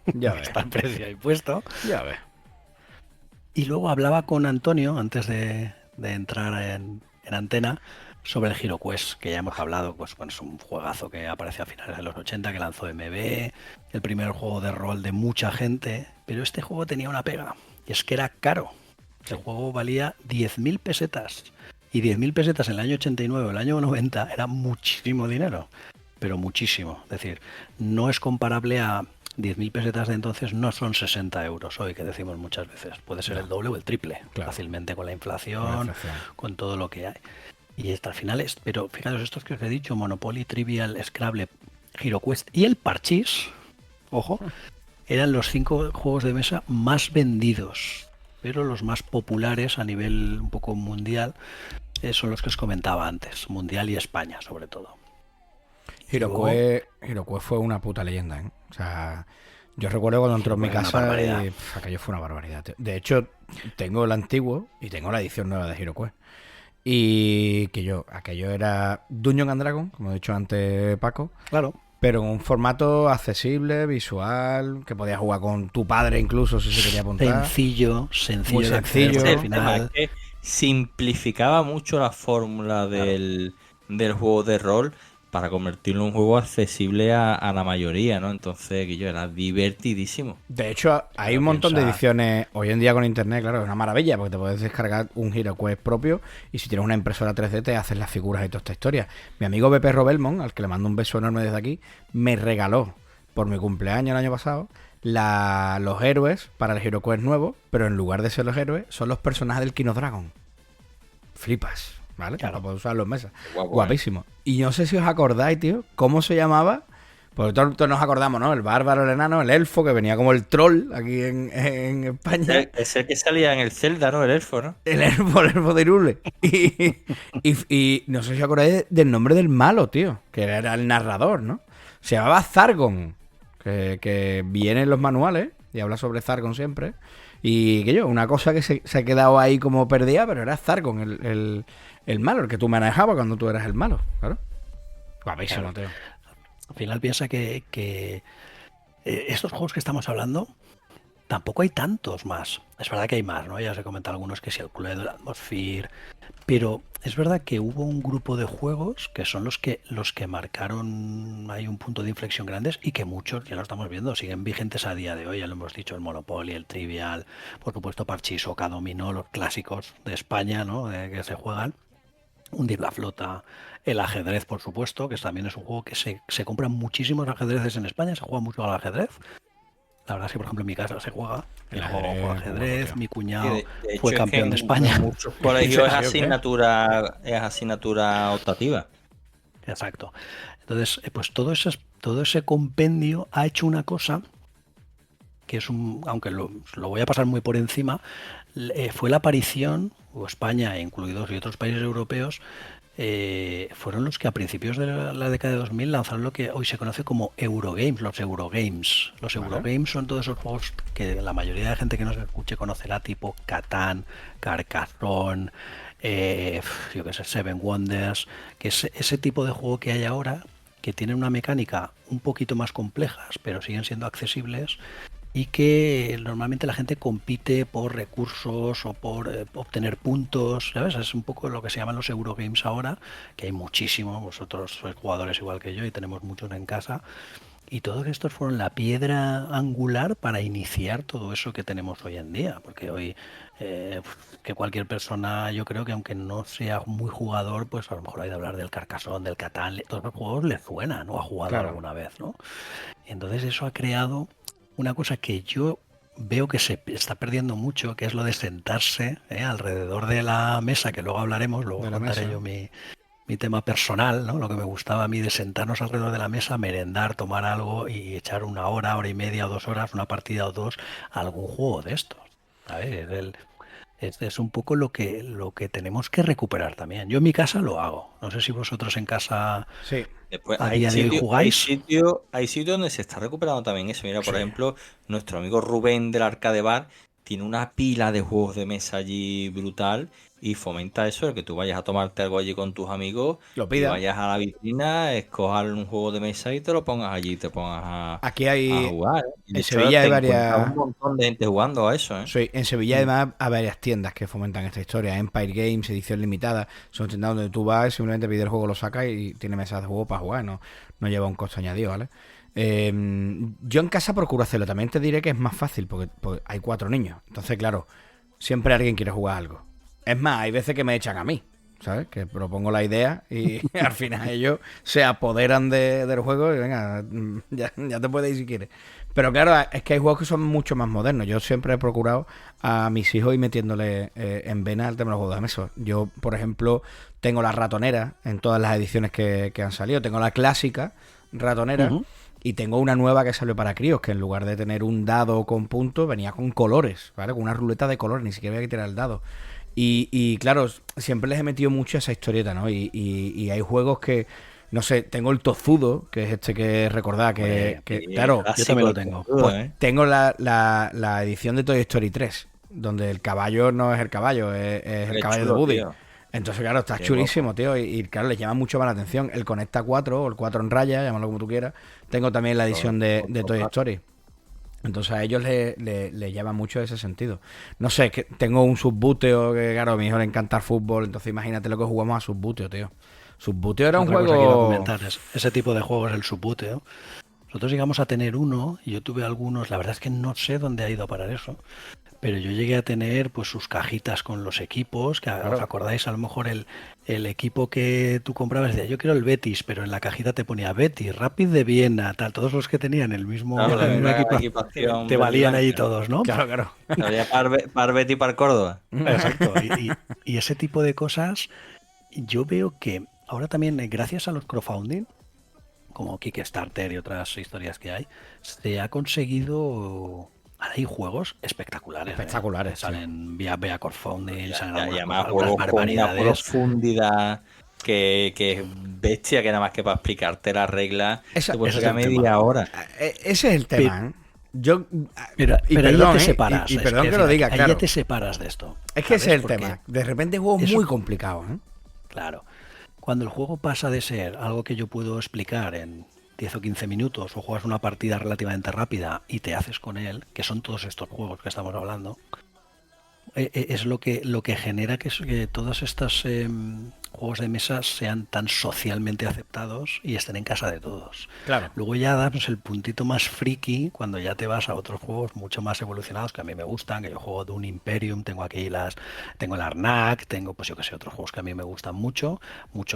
Ya ves. Está el precio ahí puesto. Ya ves. Y luego hablaba con Antonio, antes de entrar en antena, sobre el HeroQuest, que ya hemos hablado, pues bueno, es un juegazo que apareció a finales de los 80, que lanzó MB, el primer juego de rol de mucha gente, pero este juego tenía una pega, y es que era caro. El juego valía 10.000 pesetas, y 10.000 pesetas en el año 89 o el año 90 era muchísimo dinero, pero muchísimo. Es decir, no es comparable a 10.000 pesetas de entonces, no son 60 euros hoy, que decimos muchas veces. Puede ser el doble o el triple, Claro. fácilmente con la Con la inflación, inflación. con todo lo que hay. Y hasta al final pero fijaros, estos que os he dicho, Monopoly, Trivial, Scrabble, HeroQuest y el Parchís, ojo, eran los 5 juegos de mesa más vendidos, pero los más populares a nivel un poco mundial son los que os comentaba antes, mundial y España sobre todo. HeroQuest fue una puta leyenda, ¿eh? O sea, yo recuerdo cuando entró en mi Fue una casa barbaridad. y aquello fue una barbaridad, tío. De hecho, tengo el antiguo y tengo la edición nueva de HeroQuest. Y que aquello era Dungeon and Dragon, como he dicho antes Paco, Claro, pero en un formato accesible, visual, que podías jugar con tu padre incluso si se quería apuntar. Sencillo Muy de acceder, sencillo. porque El al tema final... es que simplificaba mucho la fórmula del juego de rol para convertirlo en un juego accesible a la mayoría, ¿no? Entonces, que yo era divertidísimo. De hecho, hay un montón de ediciones hoy en día con internet, claro, es una maravilla, porque te puedes descargar un HeroQuest propio y si tienes una impresora 3D te haces las figuras y toda esta historia. Mi amigo BP Robelmont, al que le mando un beso enorme desde aquí, me regaló por mi cumpleaños el año pasado los héroes para el HeroQuest nuevo, pero en lugar de ser los héroes, son los personajes del Kino Dragon. Flipas, ¿vale? Claro. Para poder usarlo en mesa. Guapo, Guapísimo. Y no sé si os acordáis, tío, cómo se llamaba. Porque todos nos acordamos, ¿no? El bárbaro, el enano, el elfo, que venía como el troll aquí en España. Es el que salía en el Zelda, ¿no? El elfo, ¿no? El elfo de Irule. Y no sé si os acordáis del nombre del malo, tío. Que era el narrador, ¿no? Se llamaba Zargon. Que viene en los manuales y habla sobre Zargon siempre. Y que una cosa que se ha quedado ahí como perdida, pero era Zargon, el malo, el que tú manejabas cuando tú eras el malo, claro. Guapísimo, Claro. tío. Al final piensa que estos juegos que estamos hablando, tampoco hay tantos más. Es verdad que hay más, ¿no? Ya os he comentado algunos, que sí, el Cluedo, el Atmosphere, pero es verdad que hubo un grupo de juegos que son los que marcaron, hay un punto de inflexión grandes y que muchos, ya lo estamos viendo, siguen vigentes a día de hoy. Ya lo hemos dicho, el Monopoly, el Trivial, por supuesto Parchís, Oca, Dominó, los clásicos de España, ¿no? Que se juegan. Un Dip la Flota, el ajedrez, por supuesto, que también es un juego que se compran muchísimos ajedrezes en España, se juega mucho al ajedrez. La verdad es que, por ejemplo, en mi casa se juega el juego al ajedrez, mi cuñado De fue hecho, campeón de es que España. en muchos colegios ¿Sí, o qué? es asignatura optativa. Exacto. Entonces, pues todo ese compendio ha hecho una cosa que es aunque lo voy a pasar muy por encima, fue la aparición, o España, incluidos y otros países europeos, fueron los que a principios de la década de 2000 lanzaron lo que hoy se conoce como Eurogames, los Eurogames. Los Vale. Eurogames son todos esos juegos que la mayoría de gente que nos escuche conocerá, tipo Catán, Carcassonne, yo qué sé, Seven Wonders, que es ese tipo de juego que hay ahora, que tienen una mecánica un poquito más complejas, pero siguen siendo accesibles, y que normalmente la gente compite por recursos o por obtener puntos, ¿sabes? Es un poco lo que se llaman los Eurogames ahora, que hay muchísimos, vosotros sois jugadores igual que yo y tenemos muchos en casa, y todos estos fueron la piedra angular para iniciar todo eso que tenemos hoy en día, porque hoy que cualquier persona, yo creo que aunque no sea muy jugador, pues a lo mejor hay de hablar del Carcassonne, del Catán, todos los juegos le suenan, o ha jugado Claro. alguna vez, ¿no? Entonces eso ha creado una cosa que yo veo que se está perdiendo mucho, que es lo de sentarse alrededor de la mesa, que luego hablaremos, luego De la contaré mesa. yo mi tema personal, ¿no? Lo que me gustaba a mí de sentarnos alrededor de la mesa, merendar, tomar algo y echar una hora, hora y media o 2 horas, una partida o dos, a algún juego de estos, ¿sabes? Es un poco lo que tenemos que recuperar también. Yo en mi casa lo hago. No sé si vosotros en casa Sí. Después a hay día de hoy sitios jugáis. hay sitios donde se está recuperando también eso. Mira, por Sí. ejemplo, nuestro amigo Rubén del Arcade Bar tiene una pila de juegos de mesa allí brutal y fomenta eso, el que tú vayas a tomarte algo allí con tus amigos Lo y pida. vayas a la vitrina, escojas un juego de mesa y te lo pongas allí y te pongas a Aquí hay. jugar. Y de En hecho, Sevilla hay te encuentras varias. un montón de gente jugando a eso, ¿eh? Sí, en Sevilla además hay varias tiendas que fomentan esta historia. Empire Games, edición limitada. Son tiendas donde tú vas, simplemente pides el juego, lo sacas y tiene mesas de juego para jugar. No lleva un costo añadido, ¿vale? Yo en casa procuro hacerlo. También te diré que es más fácil porque hay 4 niños. Entonces, claro, siempre alguien quiere jugar algo. Es más, hay veces que me echan a mí, ¿sabes? Que propongo la idea y al final ellos se apoderan del juego y venga, ya te puedes ir si quieres. Pero claro, es que hay juegos que son mucho más modernos. Yo siempre he procurado a mis hijos ir metiéndole en vena el tema de los juegos de mesa. Yo, por ejemplo, tengo la ratonera en todas las ediciones que han salido. Tengo la clásica ratonera. Ujú. Y tengo una nueva que salió para críos, que en lugar de tener un dado con puntos, venía con colores, ¿vale? Con una ruleta de colores, ni siquiera había que tirar el dado. Y claro, siempre les he metido mucho a esa historieta, ¿no? Y hay juegos que, no sé, tengo el Tozudo, que es este que recordaba, que claro, Yo también lo tengo. pues tengo la edición de Toy Story 3, donde el caballo no es el caballo, es el Qué caballo de chulo, Woody. tío. Entonces, claro, está Qué chulísimo, tío. Y claro, le llama mucho más la atención. El Conecta 4 o el 4 en raya, llámalo como tú quieras. Tengo también la edición de Toy Story. Entonces a ellos le llama mucho ese sentido. No sé, que tengo un subbuteo que, claro, a mi hijo le encanta el fútbol. Entonces imagínate lo que jugamos a subbuteo, tío. Subbuteo era un Otra cosa que iba a juego... comentar es ese tipo de juegos, el subbuteo. Nosotros llegamos a tener uno, y yo tuve algunos, la verdad es que no sé dónde ha ido a parar eso, pero yo llegué a tener pues sus cajitas con los equipos, que os acordáis a lo mejor el equipo que tú comprabas, decía yo quiero el Betis, pero en la cajita te ponía Betis, Rapid de Viena, tal, todos los que tenían el mismo, Claro, la misma equipación te valían ahí blanca. todos, ¿no? Claro, claro. Había par Betty y par Córdoba. Exacto. Y ese tipo de cosas, yo veo que ahora también, gracias a los crowdfunding, como Kickstarter y otras historias que hay, se ha conseguido. Ahora hay juegos espectaculares. Espectaculares, sí. Salen vía crowdfunding, salen Y algunas además cosas, juegos algunas con una barbaridades. profundidad que es bestia, que nada más que para explicarte las reglas Esa- te puedes ese es sacar el tema. media hora. Ese es el tema, ¿eh? Yo... Pero ahí ya perdón, te ¿eh? separas. Y es perdón que lo fíjate, diga, ahí claro. ya te separas de esto. Es que ese ¿sabes? es el Porque tema. De repente juegos eso- muy complicados, ¿eh? Claro. Cuando el juego pasa de ser algo que yo puedo explicar en 10 o 15 minutos, o juegas una partida relativamente rápida y te haces con él, que son todos estos juegos que estamos hablando, es lo que genera que todos estos juegos de mesa sean tan socialmente aceptados y estén en casa de todos. Claro. Luego ya damos el puntito más friki cuando ya te vas a otros juegos mucho más evolucionados que a mí me gustan, que yo juego de un Imperium, tengo aquí tengo el Arnak, tengo pues yo que sé, otros juegos que a mí me gustan mucho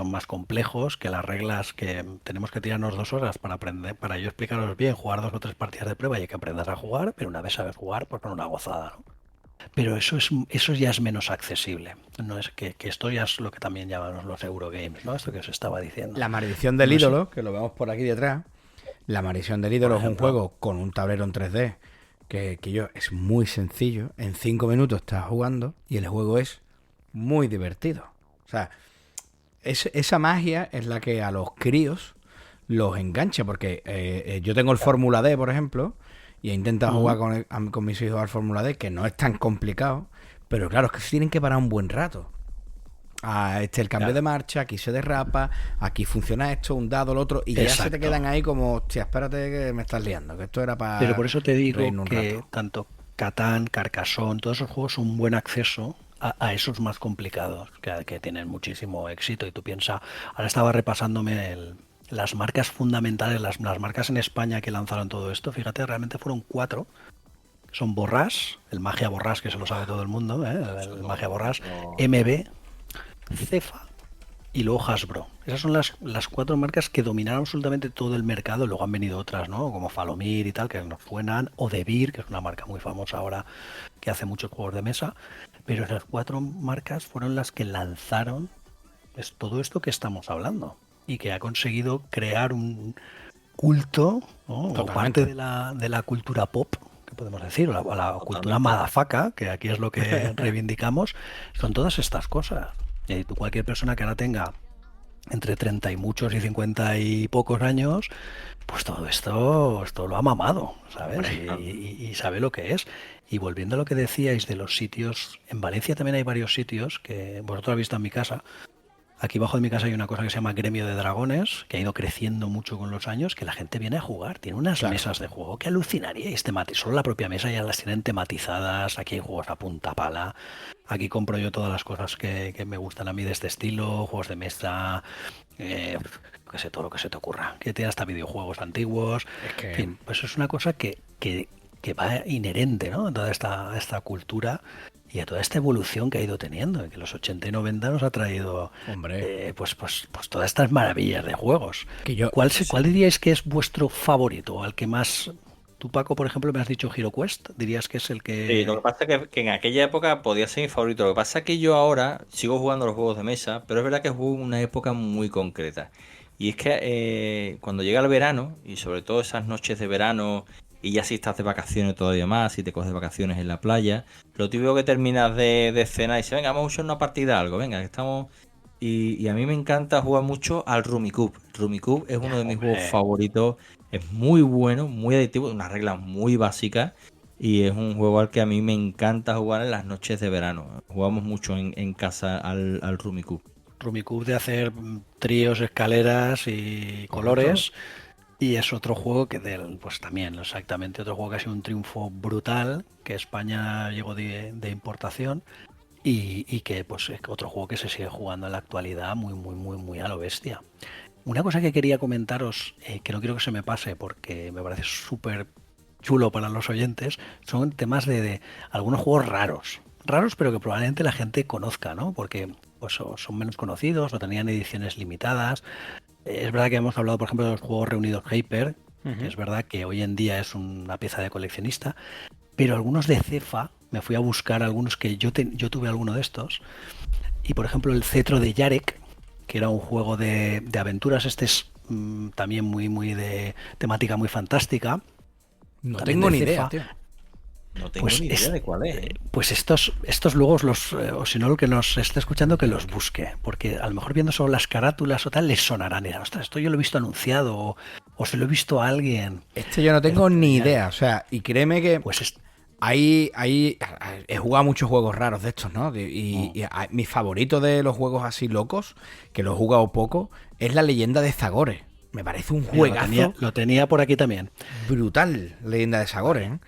más complejos, que las reglas que tenemos que tirarnos 2 horas para aprender, para yo explicaros bien, jugar 2 o 3 partidas de prueba y que aprendas a jugar, pero una vez sabes jugar, pues con una gozada, ¿no? Pero eso ya es menos accesible. No es que esto ya es lo que también llamamos los Eurogames, ¿no? Esto que os estaba diciendo. La maldición del No sé. ídolo, que lo vemos por aquí detrás. La maldición del ídolo Por es un ejemplo. juego con un tablero en 3D es muy sencillo. En 5 minutos estás jugando y el juego es muy divertido. O sea, esa magia es la que a los críos los engancha. Porque yo tengo el Fórmula D, por ejemplo, y he intentado jugar con mis hijos al Fórmula D, que no es tan complicado. Pero claro, es que se tienen que parar un buen rato. El cambio de marcha, aquí se derrapa, aquí funciona esto, un dado, el otro, y ya se te Exacto. quedan ahí como, hostia, espérate que me estás liando, que esto era para... Pero por eso te digo reírnos un que rato. tanto Catán, Carcassonne, todos esos juegos son un buen acceso a esos más complicados, que tienen muchísimo éxito. Y tú piensas, ahora estaba repasándome las marcas fundamentales, las marcas en España que lanzaron todo esto, fíjate, realmente fueron 4. Son Borrás, el Magia Borrás, que se lo sabe todo el mundo, el Magia Borrás, MB, Cefa y luego Hasbro. Esas son las 4 marcas que dominaron absolutamente todo el mercado. Luego han venido otras, ¿no? Como Falomir y tal, que nos suenan, o De Beer, que es una marca muy famosa ahora que hace muchos juegos de mesa. Pero esas 4 marcas fueron las que lanzaron todo esto que estamos hablando y que ha conseguido crear un culto, ¿no? O parte de la cultura pop, que podemos decir, o la cultura madafaca, que aquí es lo que reivindicamos, son todas estas cosas. Y tú, cualquier persona que ahora tenga entre 30 y muchos y 50 y pocos años, pues todo esto lo ha mamado, ¿sabes? Y sabe lo que es. Y volviendo a lo que decíais de los sitios, en Valencia también hay varios sitios que vosotros habéis visto en mi casa. Aquí abajo de mi casa hay una cosa que se llama Gremio de Dragones, que ha ido creciendo mucho con los años, que la gente viene a jugar. Tiene unas mesas de juego que alucinaríais. Solo la propia mesa ya las tienen tematizadas. Aquí hay juegos a punta pala. Aquí compro yo todas las cosas que me gustan a mí de este estilo. Juegos de mesa, qué sé, todo lo que se te ocurra. Que tiene hasta videojuegos antiguos. En fin, pues es una cosa que va inherente, ¿no? A toda esta cultura y a toda esta evolución que ha ido teniendo, que los 80 y 90 nos ha traído pues todas estas maravillas de juegos. ¿Cuál diríais que es vuestro favorito o al que más? Tú, Paco, por ejemplo, me has dicho Hero Quest, dirías que es el que... Sí, lo que pasa es que en aquella época podía ser mi favorito. Lo que pasa es que yo ahora sigo jugando los juegos de mesa, pero es verdad que juego en una época muy concreta. Y es que cuando llega el verano, y sobre todo esas noches de verano, y ya si estás de vacaciones todavía más, si te coges de vacaciones en la playa, lo típico que terminas de cenar y dices, venga, vamos a echar una partida algo, venga, que estamos... Y a mí me encanta jugar mucho al Rummikub. Rummikub es uno de mis juegos favoritos, es muy bueno, muy adictivo, unas reglas muy básicas y es un juego al que a mí me encanta jugar en las noches de verano. Jugamos mucho en casa al Rummikub. Rummikub de hacer tríos, escaleras y colores. Y es otro juego que pues también, exactamente, otro juego que ha sido un triunfo brutal, que España llegó de importación y que pues es otro juego que se sigue jugando en la actualidad muy a lo bestia. Una cosa que quería comentaros, que no quiero que se me pase porque me parece súper chulo para los oyentes, son temas de algunos juegos raros, pero que probablemente la gente conozca, ¿no? Porque pues son menos conocidos o tenían ediciones limitadas. Es verdad que hemos hablado, por ejemplo, de los juegos reunidos Hyper, que es verdad que hoy en día es una pieza de coleccionista, pero algunos de Cefa, me fui a buscar algunos que yo tuve alguno de estos, y por ejemplo el Cetro de Yarek, que era un juego de aventuras, este es también muy de temática muy fantástica. No También tengo de ni Cefa. idea, tío. No tengo ni idea de cuál es. Pues estos luego, o si no, el que nos esté escuchando, que los busque, porque a lo mejor viendo solo las carátulas o tal, les sonarán y dirán, ostras, esto yo lo he visto anunciado o se lo he visto a alguien. Yo no tengo Pero ni ya- idea, o sea, y créeme que Pues he jugado muchos juegos raros de estos, ¿no? Mi favorito de los juegos así locos, que lo he jugado poco, es La Leyenda de Zagore. Me parece un mira, juegazo lo tenía por aquí también. brutal, Leyenda de Zagore, ¿eh?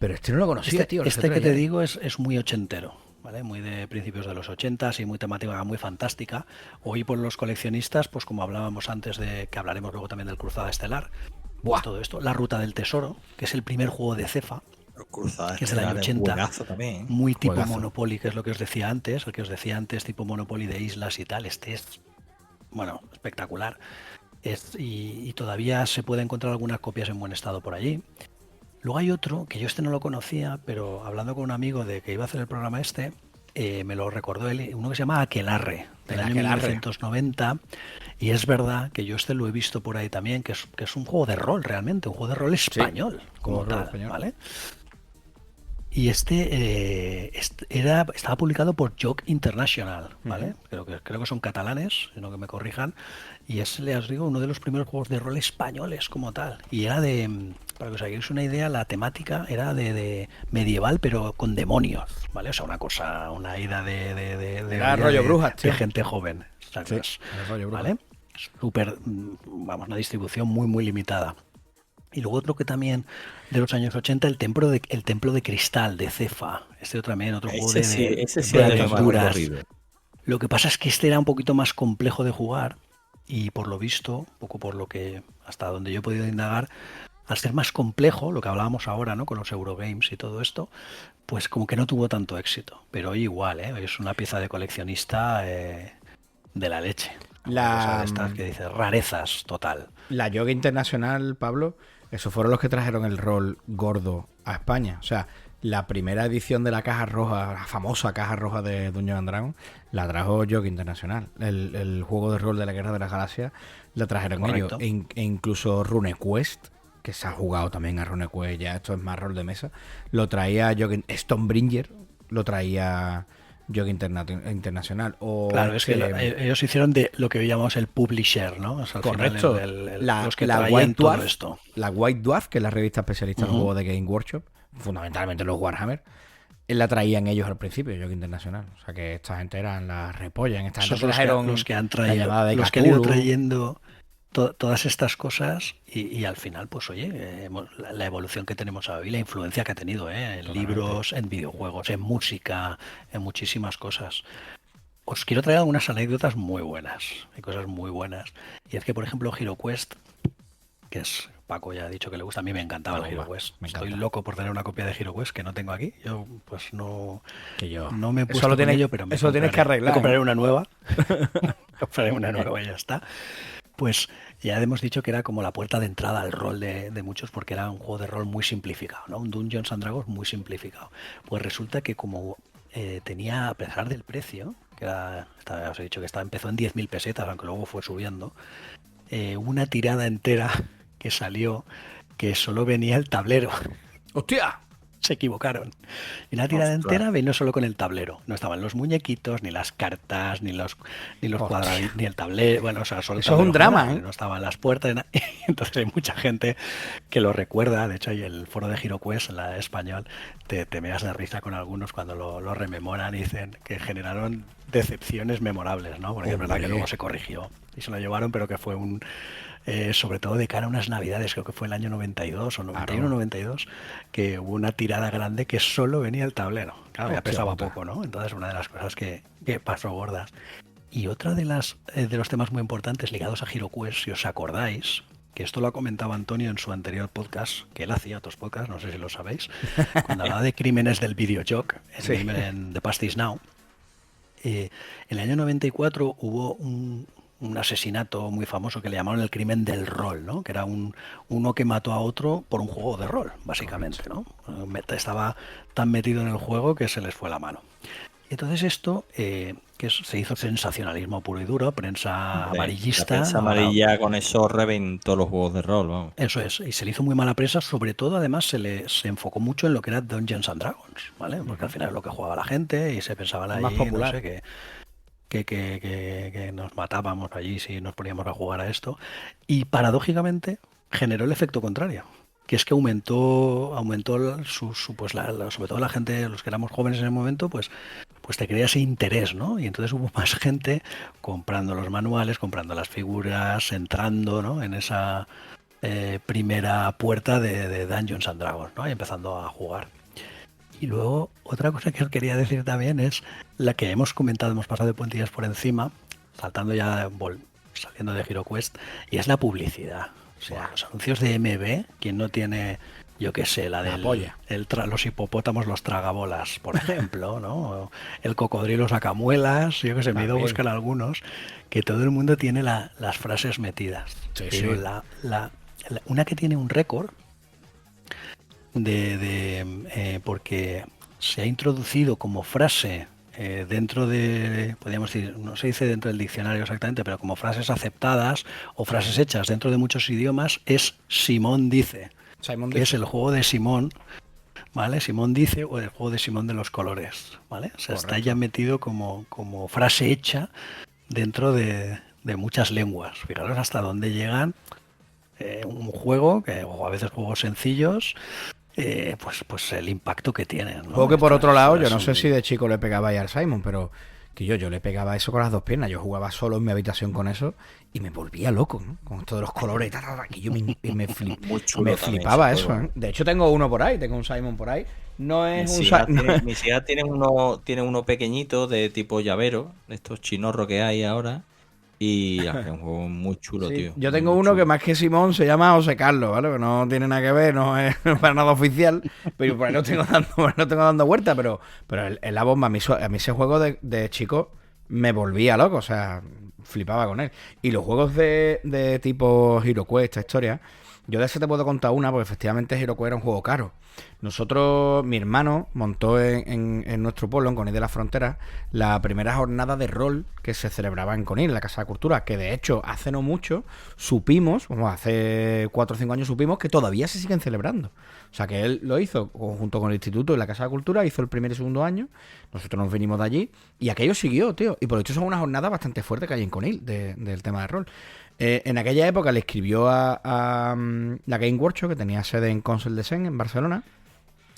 Pero este no lo conocía, tío. el Este Cetro que de te Yarek. digo es muy ochentero, ¿vale? Muy de principios de los 80 y muy temática, muy fantástica. Hoy por los coleccionistas, pues como hablábamos antes de que hablaremos luego también del Cruzada Estelar, Buah. pues todo esto, La Ruta del Tesoro, que es el primer juego de Cefa, Cruzada que es del año Estelar, 80, juegazo también, ¿eh? muy tipo Juegazo. Monopoly, que es lo que os decía antes, el que os decía antes, tipo Monopoly de islas y tal. Este es, bueno, espectacular. Y todavía se puede encontrar algunas copias en buen estado por allí. Luego hay otro, que yo este no lo conocía, pero hablando con un amigo de que iba a hacer el programa este, me lo recordó él, uno que se llama Aquelarre, del El año Aquelarre. 1990, y es verdad que yo este lo he visto por ahí también, que es un juego de rol realmente, un juego de rol español, como juego de rol tal, español. ¿vale? Y estaba publicado por Joc International, ¿vale? Creo que son catalanes, sino que me corrijan. Y es, les digo, uno de los primeros juegos de rol españoles como tal. Y era para que os hagáis una idea, la temática era de medieval, pero con demonios, ¿vale? O sea, una ida de Era olla rollo brujas, de tío. gente joven. Sí, era rollo brujas. ¿Vale? Súper, vamos, una distribución muy limitada. Y luego otro que también de los años 80, el templo de cristal de Cefa. Este también, otro juego Ese sí de es de más aventuras. recorrido. Lo que pasa es que este era un poquito más complejo de jugar y por lo visto, poco por lo que hasta donde yo he podido indagar, al ser más complejo, lo que hablábamos ahora, ¿no? Con los Eurogames y todo esto, pues como que no tuvo tanto éxito. Pero hoy igual, ¿eh? Hoy es una pieza de coleccionista de la leche. Una cosa de estas que dice rarezas total. La Yoga Internacional, Pablo, esos fueron los que trajeron el rol gordo a España. O sea, la primera edición de la caja roja, la famosa caja roja de Dungeons and Dragons, la trajo Yoga Internacional. El juego de rol de la Guerra de las Galaxias la trajeron Correcto. ellos. E incluso RuneQuest, que se ha jugado también a RuneQuest, ya esto es más rol de mesa, lo traía Stonebringer, lo traía Yoga Internacional. Claro, es que ellos hicieron de lo que llamamos el publisher, ¿no? O sea, al final Correcto. los que la traían White todo Dwarf, esto. la White Dwarf, que es la revista especialista en los juegos de Game Workshop, fundamentalmente los Warhammer, la traían ellos al principio, Yoga Internacional. O sea que esta gente eran las repollas. Esta gente Esos trajeron los que han la traído, llamada de los que han ido Cthulhu. trayendo todas estas cosas y al final, pues oye, la evolución que tenemos hoy, la influencia que ha tenido, en libros, en videojuegos, en música, en muchísimas cosas. Os quiero traer algunas anécdotas muy buenas, hay cosas muy buenas. Y es que, por ejemplo, HeroQuest, que es Paco ya ha dicho que le gusta, a mí me encantaba el HeroQuest. me Estoy encanta. loco por tener una copia de HeroQuest que no tengo aquí. Yo pues no Que me he Eso puesto lo con tienes, ello, pero eso lo tienes que arreglar. me compraré una nueva. Compraré una nueva y ya está. Pues ya hemos dicho que era como la puerta de entrada al rol de muchos porque era un juego de rol muy simplificado, ¿no? Un Dungeons and Dragons muy simplificado. Pues resulta que como tenía, a pesar del precio, que os he dicho que empezó en 10.000 pesetas, aunque luego fue subiendo, una tirada entera que salió que solo venía el tablero. ¡Hostia! Se equivocaron. Y una tirada entera vino solo con el tablero. No estaban los muñequitos, ni las cartas, ni los cuadraditos, ni el tablero. Bueno, o sea, solo eso es un drama, ¿eh? No estaban las puertas. Entonces hay mucha gente que lo recuerda. De hecho, hay el foro de HeroQuest, en la español, te meas de risa con algunos cuando lo rememoran y dicen que generaron decepciones memorables, ¿no? Porque es verdad que luego se corrigió y se lo llevaron, pero que fue un... sobre todo de cara a unas navidades, creo que fue el año 92 o 91, 92, que hubo una tirada grande que solo venía el tablero. Claro, ya pesaba poco, ¿no? Entonces una de las cosas que pasó gordas. Y otra de los temas muy importantes ligados a HeroQuest, si os acordáis, que esto lo ha comentado Antonio en su anterior podcast, que él hacía otros podcasts, no sé si lo sabéis, cuando hablaba de crímenes del videojoc en The Past Is Now. En el año 94 hubo un asesinato muy famoso que le llamaron el crimen del rol, ¿no? Que era uno que mató a otro por un juego de rol, básicamente, ¿no? Estaba tan metido en el juego que se les fue la mano. Y entonces esto, se hizo sensacionalismo puro y duro, prensa amarillista. La prensa amarilla con eso reventó los juegos de rol, vamos. Eso es, y se le hizo muy mala prensa, sobre todo además se enfocó mucho en lo que era Dungeons and Dragons, ¿vale? Porque al final es lo que jugaba la gente y se pensaban ahí, más popular. No sé, que nos matábamos allí si nos poníamos a jugar a esto. Y paradójicamente generó el efecto contrario, que es que aumentó sobre todo la gente, los que éramos jóvenes en el momento, pues te crea ese interés, ¿no? Y entonces hubo más gente comprando los manuales, comprando las figuras, entrando, ¿no? En esa primera puerta de Dungeons and Dragons, ¿no? Y empezando a jugar. Y luego, otra cosa que os quería decir también es la que hemos comentado, hemos pasado de puntillas por encima, saliendo de HeroQuest, y es la publicidad. O sea, los anuncios de MB, quien no tiene, yo qué sé, la de los hipopótamos, los tragabolas, por ejemplo, ¿no? O el cocodrilo sacamuelas, yo que sé, me he ido a buscar algunos, que todo el mundo tiene las frases metidas. Sí, pero sí. Una que tiene un récord porque se ha introducido como frase dentro de, podríamos decir, no se dice dentro del diccionario exactamente, pero como frases aceptadas o frases hechas dentro de muchos idiomas, es Simón dice, que es el juego de Simón, ¿vale? Simón dice, o el juego de Simón de los colores, ¿vale? O sea, está ya metido como frase hecha dentro de muchas lenguas. Fijaros hasta dónde llegan un juego, o a veces juegos sencillos, pues el impacto que tienen, ¿no? Juego que por otro lado, yo no sé si de chico le pegaba ya al Simon, pero que yo le pegaba eso con las dos piernas. Yo jugaba solo en mi habitación con eso y me volvía loco, ¿no? Con todos los colores, que yo me flipaba eso, ¿eh? De hecho tengo uno por ahí, tengo un Simon por ahí. No es mis hijas tienen uno pequeñito de tipo llavero, de estos chinorros que hay ahora. Y es un juego muy chulo, tío. Yo tengo uno que más que Simón se llama José Carlos, ¿vale? Que no tiene nada que ver, no es para nada oficial. Pero por ahí no tengo dando vueltas, pero es la bomba. A mí ese juego de chico me volvía loco, o sea, flipaba con él. Y los juegos de tipo HeroQuest, esta historia, yo de ese te puedo contar una, porque efectivamente HeroQuest era un juego caro. Nosotros, mi hermano montó en nuestro pueblo, en Conil de la Frontera, la primera jornada de rol que se celebraba en Conil, en la Casa de Cultura, que de hecho hace no mucho hace 4 o 5 años supimos que todavía se siguen celebrando. O sea que él lo hizo junto con el instituto y la Casa de Cultura, hizo el primer y segundo año, nosotros nos vinimos de allí y aquello siguió, tío. Y por hecho son una jornada bastante fuerte que hay en Conil del tema de rol. En aquella época le escribió a la Game Workshop, que tenía sede en Consell de Sen, en Barcelona,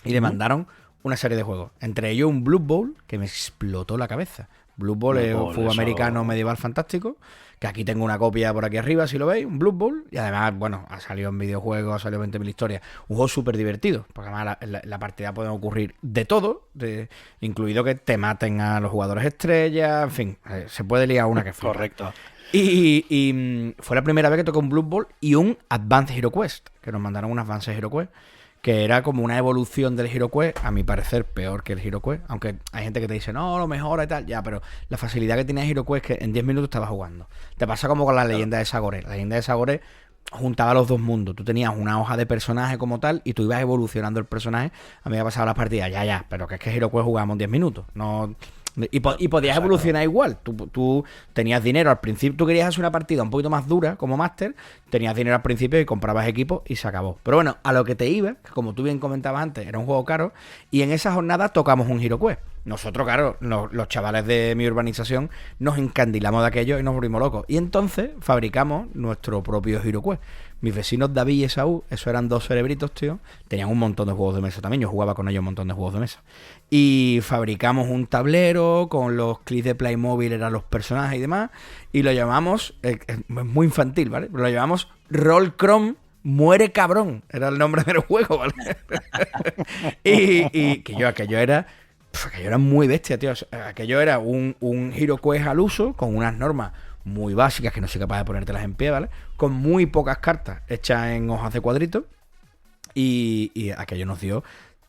y le mandaron una serie de juegos. Entre ellos un Blood Bowl, que me explotó la cabeza. Blood Bowl es un fútbol americano medieval fantástico, que aquí tengo una copia por aquí arriba, si lo veis, un Blood Bowl. Y además, bueno, ha salido en videojuegos, ha salido 20.000 historias. Un juego súper divertido, porque además la partida puede ocurrir de todo, incluido que te maten a los jugadores estrellas, en fin, se puede liar una que flipa. Correcto. Y fue la primera vez que toqué un Blood Bowl y un Advanced HeroQuest, que nos mandaron un Advanced HeroQuest, que era como una evolución del HeroQuest, a mi parecer peor que el HeroQuest, aunque hay gente que te dice, no, lo mejora y tal, ya, pero la facilidad que tenía HeroQuest es que en 10 minutos estabas jugando. Te pasa como con la leyenda de Sagore. La leyenda de Sagore juntaba los dos mundos. Tú tenías una hoja de personaje como tal y tú ibas evolucionando el personaje a medida que pasaba las partidas. Ya, pero que es que HeroQuest jugábamos 10 minutos. No Y podías Exacto. evolucionar igual. Tú tenías dinero al principio, tú querías hacer una partida un poquito más dura como máster, tenías dinero al principio y comprabas equipos y se acabó. Pero bueno, a lo que te iba, que como tú bien comentabas antes, era un juego caro, y en esa jornada tocamos un HeroQuest. Nosotros, claro, los chavales de mi urbanización nos encandilamos de aquello y nos volvimos locos. Y entonces fabricamos nuestro propio HeroQuest. Mis vecinos David y Esaú, esos eran dos cerebritos, tío, tenían un montón de juegos de mesa también. Yo jugaba con ellos un montón de juegos de mesa. Y fabricamos un tablero con los clics de Playmobil, eran los personajes y demás. Y lo llamamos, es muy infantil, ¿vale? Pero lo llamamos Roll Chrome Muere Cabrón. Era el nombre del juego, ¿vale? y que aquello era muy bestia, tío. Aquello era un HeroQuest al uso, con unas normas muy básicas que no soy capaz de ponértelas en pie, ¿vale? Con muy pocas cartas hechas en hojas de cuadritos. Y aquello nos dio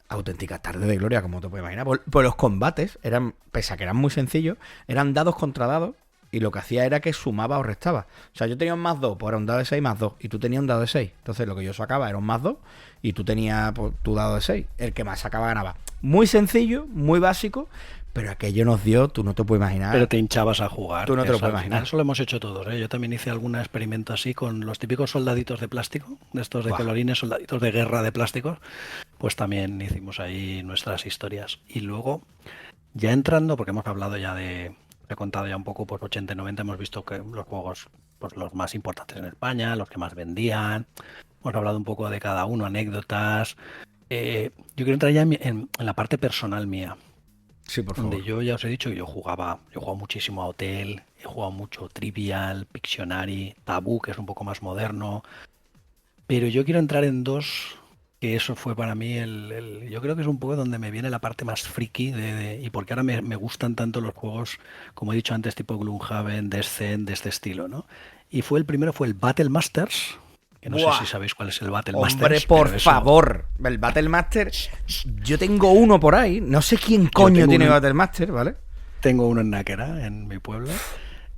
auténticas tardes de gloria, como te puedes imaginar. Pues los combates eran, pese a que eran muy sencillos, eran dados contra dados. Y lo que hacía era que sumaba o restaba. O sea, yo tenía un más 2, pues era un dado de 6 más 2. Y tú tenías un dado de 6. Entonces lo que yo sacaba era un más 2. Y tú tenías pues, tu dado de 6. El que más sacaba ganaba. Muy sencillo, muy básico. Pero aquello nos dio, tú no te puedes imaginar. Pero te hinchabas a jugar. Tú no te lo Eso, puedes al final, imaginar. eso lo hemos hecho todos, ¿eh? Yo también hice algún experimento así con los típicos soldaditos de plástico, de estos de Buah. colorines, soldaditos de guerra de plásticos. Pues también hicimos ahí nuestras historias. Y luego, ya entrando, porque hemos hablado ya de... He contado ya un poco, pues 80 y 90 hemos visto que los juegos, pues los más importantes en España, los que más vendían. Hemos hablado un poco de cada uno, anécdotas. Yo quiero entrar ya en la parte personal mía. Sí, por favor. Donde yo ya os he dicho que yo jugaba muchísimo a Hotel, he jugado mucho Trivial, Pictionary, Tabú, que es un poco más moderno. Pero yo quiero entrar en dos, que eso fue para mí yo creo que es un poco donde me viene la parte más friki y porque ahora me gustan tanto los juegos, como he dicho antes, tipo Gloomhaven, Descent, de este estilo, ¿no? Y el primero fue el Battle Masters, que no ¡Buah! sé si sabéis cuál es el Battle Hombre, Masters. por pero eso- favor. El Battlemaster. Yo tengo uno por ahí. No sé quién coño tengo tiene uno- Battlemaster, ¿vale? Tengo uno en Náquera, en mi pueblo,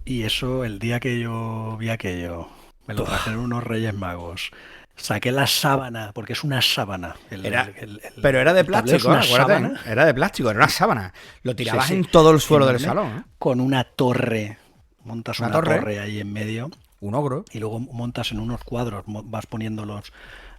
y eso, el día que yo vi aquello, me lo trajeron unos Reyes Magos. Saqué la sábana, porque es una sábana. Pero era de el tablero es plástico, una acuérdate. sábana. Era de plástico, era una sábana. Lo tirabas Sí, sí. en todo el suelo del Enorme, salón, ¿eh? con una torre. Montas Una una torre. torre ahí en medio Un ogro. y luego montas en unos cuadros, vas poniéndolos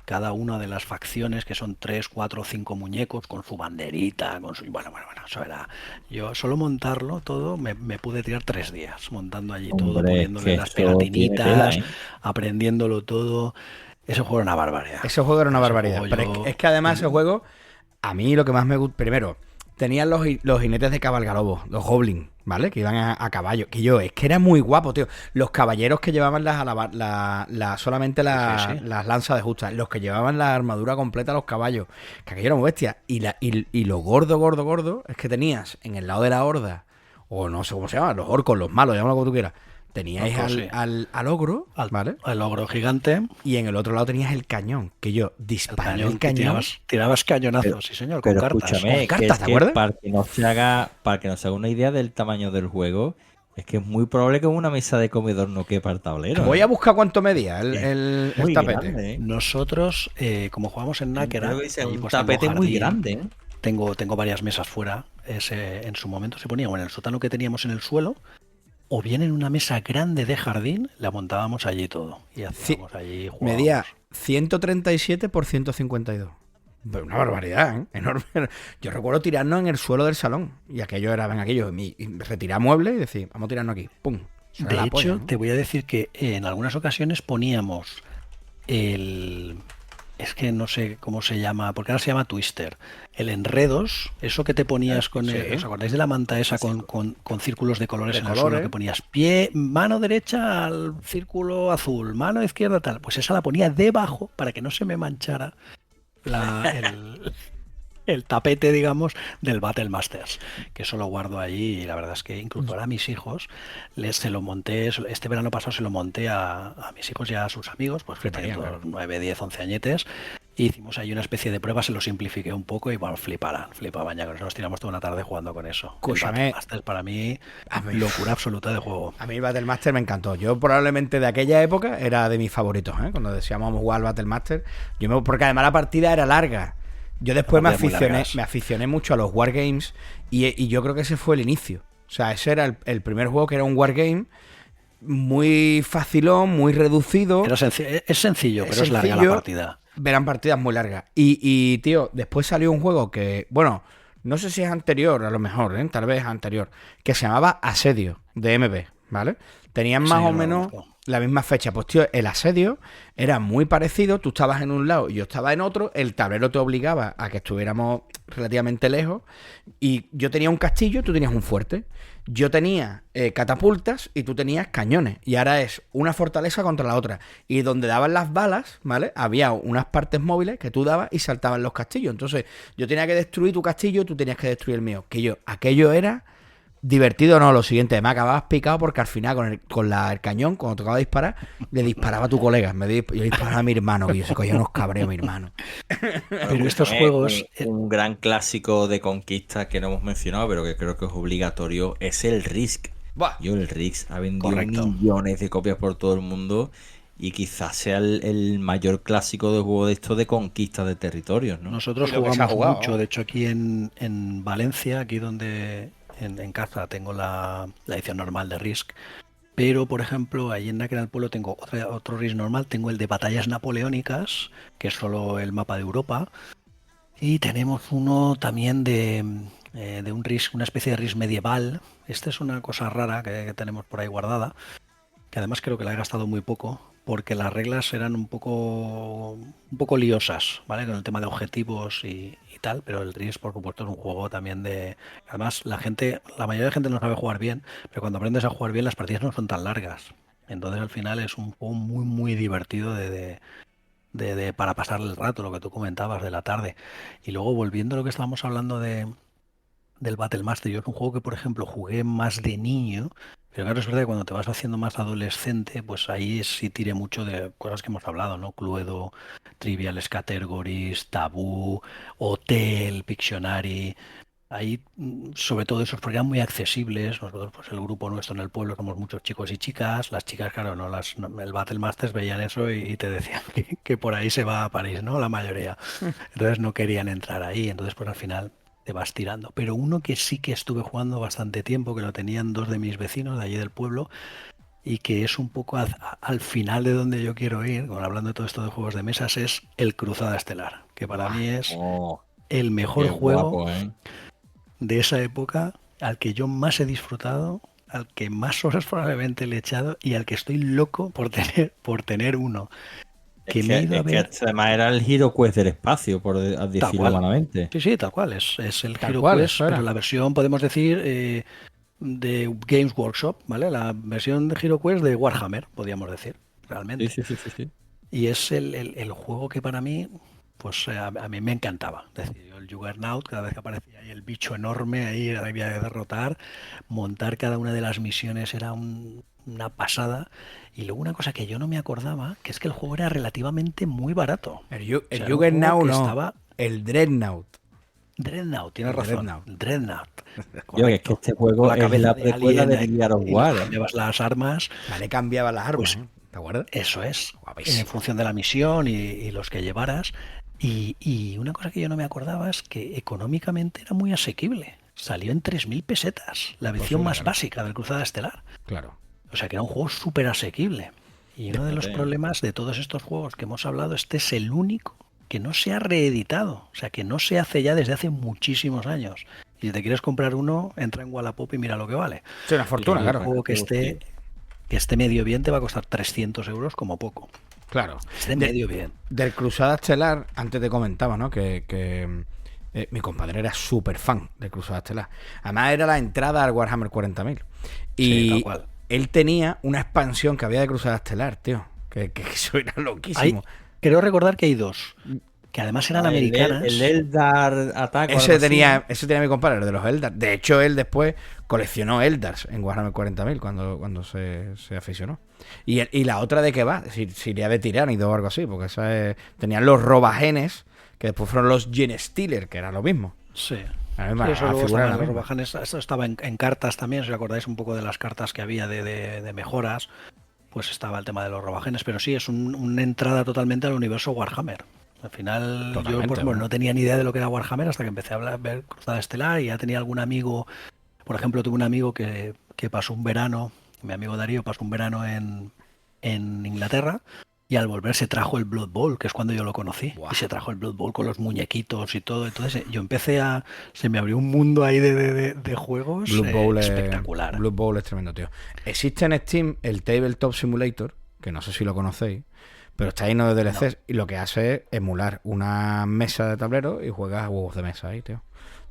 cada una de las facciones, que son 3, 4, 5 muñecos con su banderita, con su... Bueno, eso era... Yo solo montarlo todo, me pude tirar 3 días montando allí todo, Hombre, poniéndole que las eso tiene pegatinitas, tela, ¿eh? aprendiéndolo todo. Ese juego era una barbaridad. Ese juego era una Ese barbaridad. juego Pero yo- es que además ese juego, a mí lo que más me gusta. Primero, tenían los jinetes de cabalgarobos, los goblins, ¿vale? Que iban a caballo. Es que era muy guapo, tío. Los caballeros que llevaban solamente Sí. las lanzas de justa, los que llevaban la armadura completa a los caballos, que aquello era muy bestia. Y lo gordo, es que tenías en el lado de la horda, o no sé cómo se llama, los orcos, los malos, llámalo como tú quieras. Teníais Orcos, sí. al ogro, ¿vale? al ogro gigante, Y en el otro lado tenías el cañón, que yo el disparé cañón, el cañón. tirabas cañonazos, Pero- sí señor, con Pero cartas. escúchame, Con cartas, que ¿te es que acuerdas? para que nos haga una idea del tamaño del juego, es que es muy probable que una mesa de comedor no quepa el tablero. Voy a buscar cuánto medía el Muy tapete. grande, ¿eh? Nosotros, como jugamos en Náquera, Creo que es allí, un pues, tengo tapete muy jardín, grande, ¿eh? tengo varias mesas fuera. En su momento se ponía o en el sótano que teníamos en el suelo, o bien en una mesa grande de jardín, la montábamos allí todo. Y hacíamos allí, jugábamos. Medía 137 por 152. Pero una barbaridad, ¿eh? Enorme. Yo recuerdo tirarnos en el suelo del salón. Y y retirar muebles y decir, vamos a tirarnos aquí. ¡Pum! Eso era De la hecho, polla, ¿no? te voy a decir que en algunas ocasiones poníamos el... Es que no sé cómo se llama, porque ahora se llama Twister. El enredos, eso que te ponías con... Sí. ¿Os acordáis de la manta esa con círculos de colores De en el colores. suelo? Que ponías mano derecha al círculo azul, mano izquierda tal. Pues esa la ponía debajo para que no se me manchara el tapete, digamos, del Battle Masters, que eso lo guardo allí y la verdad es que incluso ahora a mis hijos se lo monté, este verano pasado se lo monté a mis hijos y a sus amigos, pues que Fliparían, tienen claro. 9, 10, 11 añetes, y hicimos ahí una especie de prueba, se lo simplifiqué un poco y bueno, flipaban ya con eso, nos tiramos toda una tarde jugando con eso. El Escúchame. Battle Masters para mí, A mí- locura absoluta de juego. A mí el Battlemaster me encantó. Yo probablemente de aquella época era de mis favoritos, ¿eh? Cuando decíamos vamos a jugar al Battlemaster. Porque además la partida era larga. Yo después Partidas muy largas. me aficioné mucho a los Wargames y yo creo que ese fue el inicio. O sea, ese era el primer juego que era un Wargame muy facilón, muy reducido. Es sencillo, pero es larga la sencillo, partida. Verán partidas muy largas. Tío, después salió un juego que, bueno, no sé si es anterior, a lo mejor, ¿eh? Tal vez es anterior, que se llamaba Asedio, de MB, ¿vale? Tenían Ese más yo o no lo menos conozco. la misma fecha. Pues, tío, el Asedio era muy parecido. Tú estabas en un lado y yo estaba en otro. El tablero te obligaba a que estuviéramos relativamente lejos. Y yo tenía un castillo, tú tenías un fuerte. Yo tenía catapultas y tú tenías cañones. Y ahora es una fortaleza contra la otra. Y donde daban las balas, ¿vale? Había unas partes móviles que tú dabas y saltaban los castillos. Entonces, yo tenía que destruir tu castillo y tú tenías que destruir el mío. Aquello era divertido, no, lo siguiente, me acababas picado porque al final el cañón, cuando tocaba disparar, le disparaba a tu colega. Yo disparaba a mi hermano, que yo se cogía unos cabreos a mi hermano. Bueno, Pero estos escúchame, juegos, un gran clásico de conquista que no hemos mencionado, pero que creo que es obligatorio, es el Risk. Buah. Yo el Risk ha vendido Correcto. millones de copias por todo el mundo y quizás sea el mayor clásico de juego de esto de conquista de territorios, ¿no? nosotros Y lo que se ha jugamos jugado, mucho. ¿no? De hecho, aquí en Valencia, aquí donde en casa tengo la edición normal de Risk. Pero, por ejemplo, allí en Náquera del Pueblo tengo otro Risk normal. Tengo el de batallas napoleónicas, que es solo el mapa de Europa. Y tenemos uno también de un Risk, una especie de Risk medieval. Esta es una cosa rara que tenemos por ahí guardada, que además creo que la he gastado muy poco, porque las reglas eran un poco liosas, ¿vale? Con el tema de objetivos y tal, pero el Risk, por supuesto, es un juego también de... Además, la mayoría de gente no sabe jugar bien, pero cuando aprendes a jugar bien, las partidas no son tan largas. Entonces, al final, es un juego muy, muy divertido para pasar el rato, lo que tú comentabas de la tarde. Y luego, volviendo a lo que estábamos hablando del Battlemaster, yo es un juego que, por ejemplo, jugué más de niño, pero claro, es verdad que cuando te vas haciendo más adolescente, pues ahí sí tiré mucho de cosas que hemos hablado, ¿no? Cluedo, Trivial Categories, Tabú, Hotel, Pictionary. Ahí, sobre todo esos porque eran muy accesibles. Nosotros, pues el grupo nuestro en el pueblo, somos muchos chicos y chicas. Las chicas, claro, el Battle veían eso y te decían que por ahí se va a París, ¿no? La mayoría. Entonces no querían entrar ahí. Entonces, pues al final te vas tirando. Pero uno que sí que estuve jugando bastante tiempo, que lo tenían dos de mis vecinos de allí del pueblo, y que es un poco al final de donde yo quiero ir, hablando de todo esto de juegos de mesas, es el Cruzada Estelar, que para mí es Oh, el mejor qué juego guapo, ¿eh? de esa época, al que yo más he disfrutado, al que más horas probablemente le he echado y al que estoy loco por tener uno. Que me he ido a Es que ver además era el Hero Quest del espacio, por tal decirlo cual. humanamente. Sí, sí, tal cual. Es el Tal Hero cual, Quest, eso pero era. la versión, podemos decir, de Games Workshop, ¿vale? La versión de Hero Quest de Warhammer, podríamos decir, Sí, realmente. sí, sí, sí, sí. Y es el juego que para mí, pues a mí me encantaba. Es decir, yo el Juggernaut, cada vez que aparecía ahí el bicho enorme, ahí había que derrotar, montar cada una de las misiones era una pasada. Y luego una cosa que yo no me acordaba, que es que el juego era relativamente muy barato. El O sea, era un juego Juggernaut que no. estaba... El Dreadnought. Dreadnought, tienes El razón. Dreadnought. Dreadnought. Yo, que es que Correcto. este Con juego la es cabeza la de precuela alien de ahí, Gears of y le War, ¿eh? cambiabas las armas. Vale, cambiaba las armas, Pues ¿eh? ¿Te acuerdas? eso es, Guapísimo. en función de la misión y los que llevaras. Y una cosa que yo no me acordaba es que económicamente era muy asequible. Salió en 3.000 pesetas, la versión Posible, más claro. básica del Cruzada Estelar. Claro. O sea que era un juego súper asequible. Y uno de los Fíjate. problemas de todos estos juegos que hemos hablado, este es el único que no se ha reeditado. O sea que no se hace ya desde hace muchísimos años. Y si te quieres comprar uno, entra en Wallapop y mira lo que vale. Es una fortuna, Y un claro. juego que esté medio bien te va a costar 300 euros como poco. Claro. Esté medio bien. Del Cruzada Estelar, antes te comentaba, ¿no? Mi compadre era súper fan del Cruzada Estelar. Además, era la entrada al Warhammer 40.000. Sí, tal Y cual. él tenía una expansión que había de Cruzada Estelar, tío. Que eso era loquísimo. Creo recordar que hay dos, que además eran americanas. El Eldar Attack. o algo Ese así. tenía mi compadre, el de los Eldar. De hecho, él después coleccionó Eldars en Warhammer 40.000 cuando se aficionó. Y la otra de qué va, si le ha de tiránido o algo así, porque tenían los robagenes, que después fueron los Genestealer, que era lo mismo. Sí. La Sí, misma, eso la luego figura estaba era la en los misma. robajanes. Esto estaba en cartas también, si os acordáis un poco de las cartas que había de mejoras, pues estaba el tema de los robajenes, pero sí, es una entrada totalmente al universo Warhammer. Al final yo Totalmente, pues, bueno. no tenía ni idea de lo que era Warhammer hasta que empecé a ver Cruzada Estelar y ya tenía algún amigo. Por ejemplo, tuve un amigo que pasó un verano, mi amigo Darío pasó un verano en Inglaterra y al volver se trajo el Blood Bowl, que es cuando yo lo conocí. Buah. Y se trajo el Blood Bowl con los muñequitos y todo. Entonces yo se me abrió un mundo ahí de juegos espectacular. Blood Bowl es tremendo, tío. Existe en Steam el Tabletop Simulator, que no sé si lo conocéis, pero está lleno de DLCs y lo que hace es emular una mesa de tablero y juegas a juegos de mesa ahí, tío,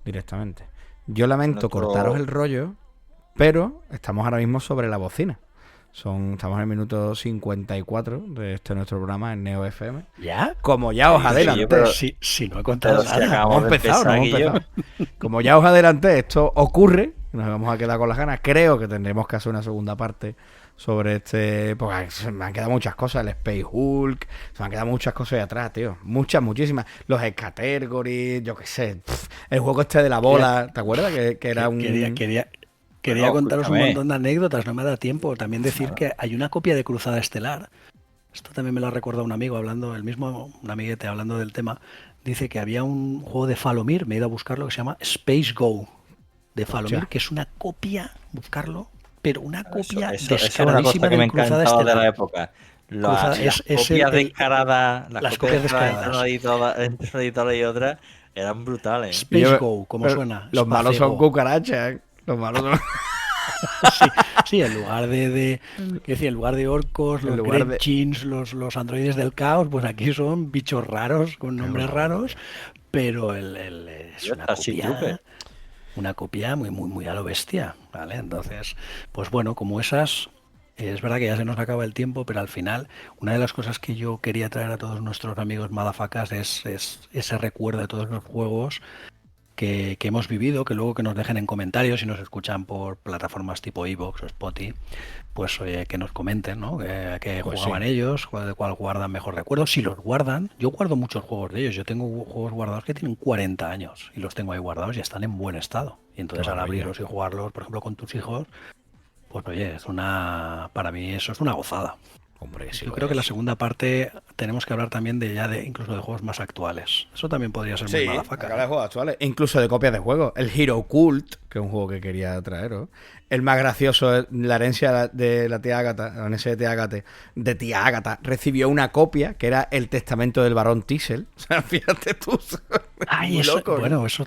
directamente. Yo lamento cortaros el rollo, pero estamos ahora mismo sobre la bocina. Estamos en el minuto 54 de nuestro programa en Neo FM. ¿Ya? Como ya os adelanté. pero- Si no he contado Pero si nada. acabamos No hemos de empezado, no hemos Guillo. empezado. Como ya os adelanté, esto ocurre, nos vamos a quedar con las ganas. Creo que tendremos que hacer una segunda parte sobre porque se me han quedado muchas cosas, el Space Hulk, se me han quedado muchas cosas ahí atrás, tío. Muchísimas. Los Categories, yo qué sé. El juego este de la bola, ¿te acuerdas? Que era un... Quería No, contaros un escúchame. montón de anécdotas, no me da tiempo. También decir que hay una copia de Cruzada Estelar. Esto también me lo ha recordado un amigo un amiguete hablando del tema. Dice que había un juego de Falomir, me he ido a buscarlo, que se llama Space Go de Falomir, Hostia. que es una copia, buscarlo, pero una copia Eso es una descaradísima cosa que me del Cruzada encantaba de la Estelar. época. Cruzada- Las es copias el- descaradas, las copias descaradas. entre una editora y otra eran brutales. Space Yo- Go, como pero suena. Los malos son Spacego. cucarachas, ¿eh? Los malos son... Sí, en lugar en lugar de orcos, En los lugar de- Gretchins, los androides del caos, pues aquí son bichos raros, con nombres raros, pero es Yo, Starship Trooper. una copia muy, muy, muy a lo bestia, ¿vale? Entonces, pues bueno, como esas, es verdad que ya se nos acaba el tiempo, pero al final, una de las cosas que yo quería traer a todos nuestros amigos madafacas es ese recuerdo de todos los juegos que hemos vivido, que luego que nos dejen en comentarios si nos escuchan por plataformas tipo iVoox o Spotify, pues oye, que nos comenten, ¿no? Que Pues jugaban sí. ellos, de cuál guardan mejor recuerdo. Si los guardan, yo guardo muchos juegos de ellos. Yo tengo juegos guardados que tienen 40 años y los tengo ahí guardados y están en buen estado. Y entonces Qué al maravilla. abrirlos y jugarlos, por ejemplo, con tus hijos, pues oye, para mí eso es una gozada. Hombre, sí, Yo creo que la segunda parte tenemos que hablar también incluso de juegos más actuales. Eso también podría ser muy Sí, madafaca. acaba de juegos actuales. Incluso de copias de juegos. El Hero Cult, que es un juego que quería traeros. El más gracioso es la herencia de la tía Ágata, la herencia de tía Ágata, recibió una copia que era el testamento del barón Tissel. O sea, fíjate tú. Ay, Muy eso, loco, ¿no? bueno, eso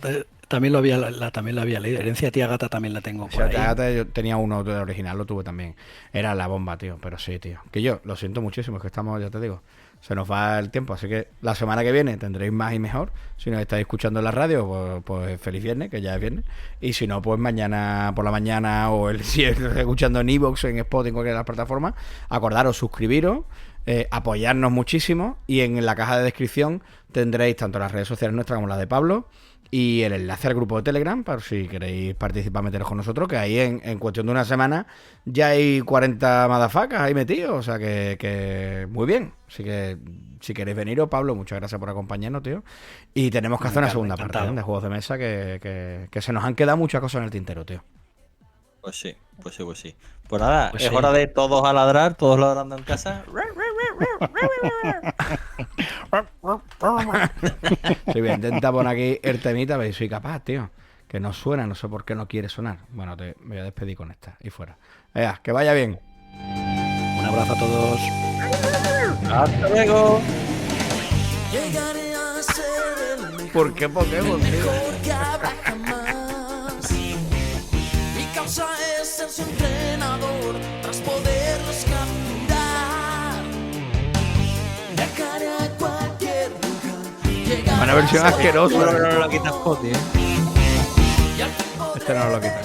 también lo había, también lo había leído. Herencia tía Gata también la tengo O por sea, ahí. tía Ágata, yo tenía uno del original, lo tuve también. Era la bomba, tío. Pero sí, tío. Que yo lo siento muchísimo, es que estamos, ya te digo, se nos va el tiempo. Así que la semana que viene tendréis más y mejor. Si nos estáis escuchando en la radio, pues feliz viernes, que ya es viernes. Y si no, pues mañana por la mañana si estáis escuchando en iVoox, en Spotify, en cualquiera de las plataformas, acordaros, suscribiros, apoyarnos muchísimo. Y en la caja de descripción tendréis tanto las redes sociales nuestras como las de Pablo y el enlace al grupo de Telegram para si queréis participar, meteros con nosotros, que ahí en cuestión de una semana ya hay 40 madafacas ahí metidos, o sea que muy bien. Así que si queréis veniros, Pablo, muchas gracias por acompañarnos, tío. Y tenemos que hacer una segunda parte de juegos de mesa que se nos han quedado muchas cosas en el tintero, tío. Pues sí, pues sí, pues sí. Pues nada, Pues es sí. hora de todos a ladrar, todos ladrando en casa. Sí, bien, intenta poner aquí el temita, a ver si soy capaz, tío. Que no suena, no sé por qué no quiere sonar. Bueno, me voy a despedir con esta y fuera. Venga, que vaya bien. Un abrazo a todos. Hasta luego. Llegaré a ser el mejor, ¿Por qué Pokémon, tío? mejor que habrá jamás. Mi causa es ser su entrenador tras poderlos capturar. Dejaré a cualquier lugar. Llegaré Una versión a ser asquerosa. No lo quitas, Poti, ¿eh? y al tiempo Este no lo quitan.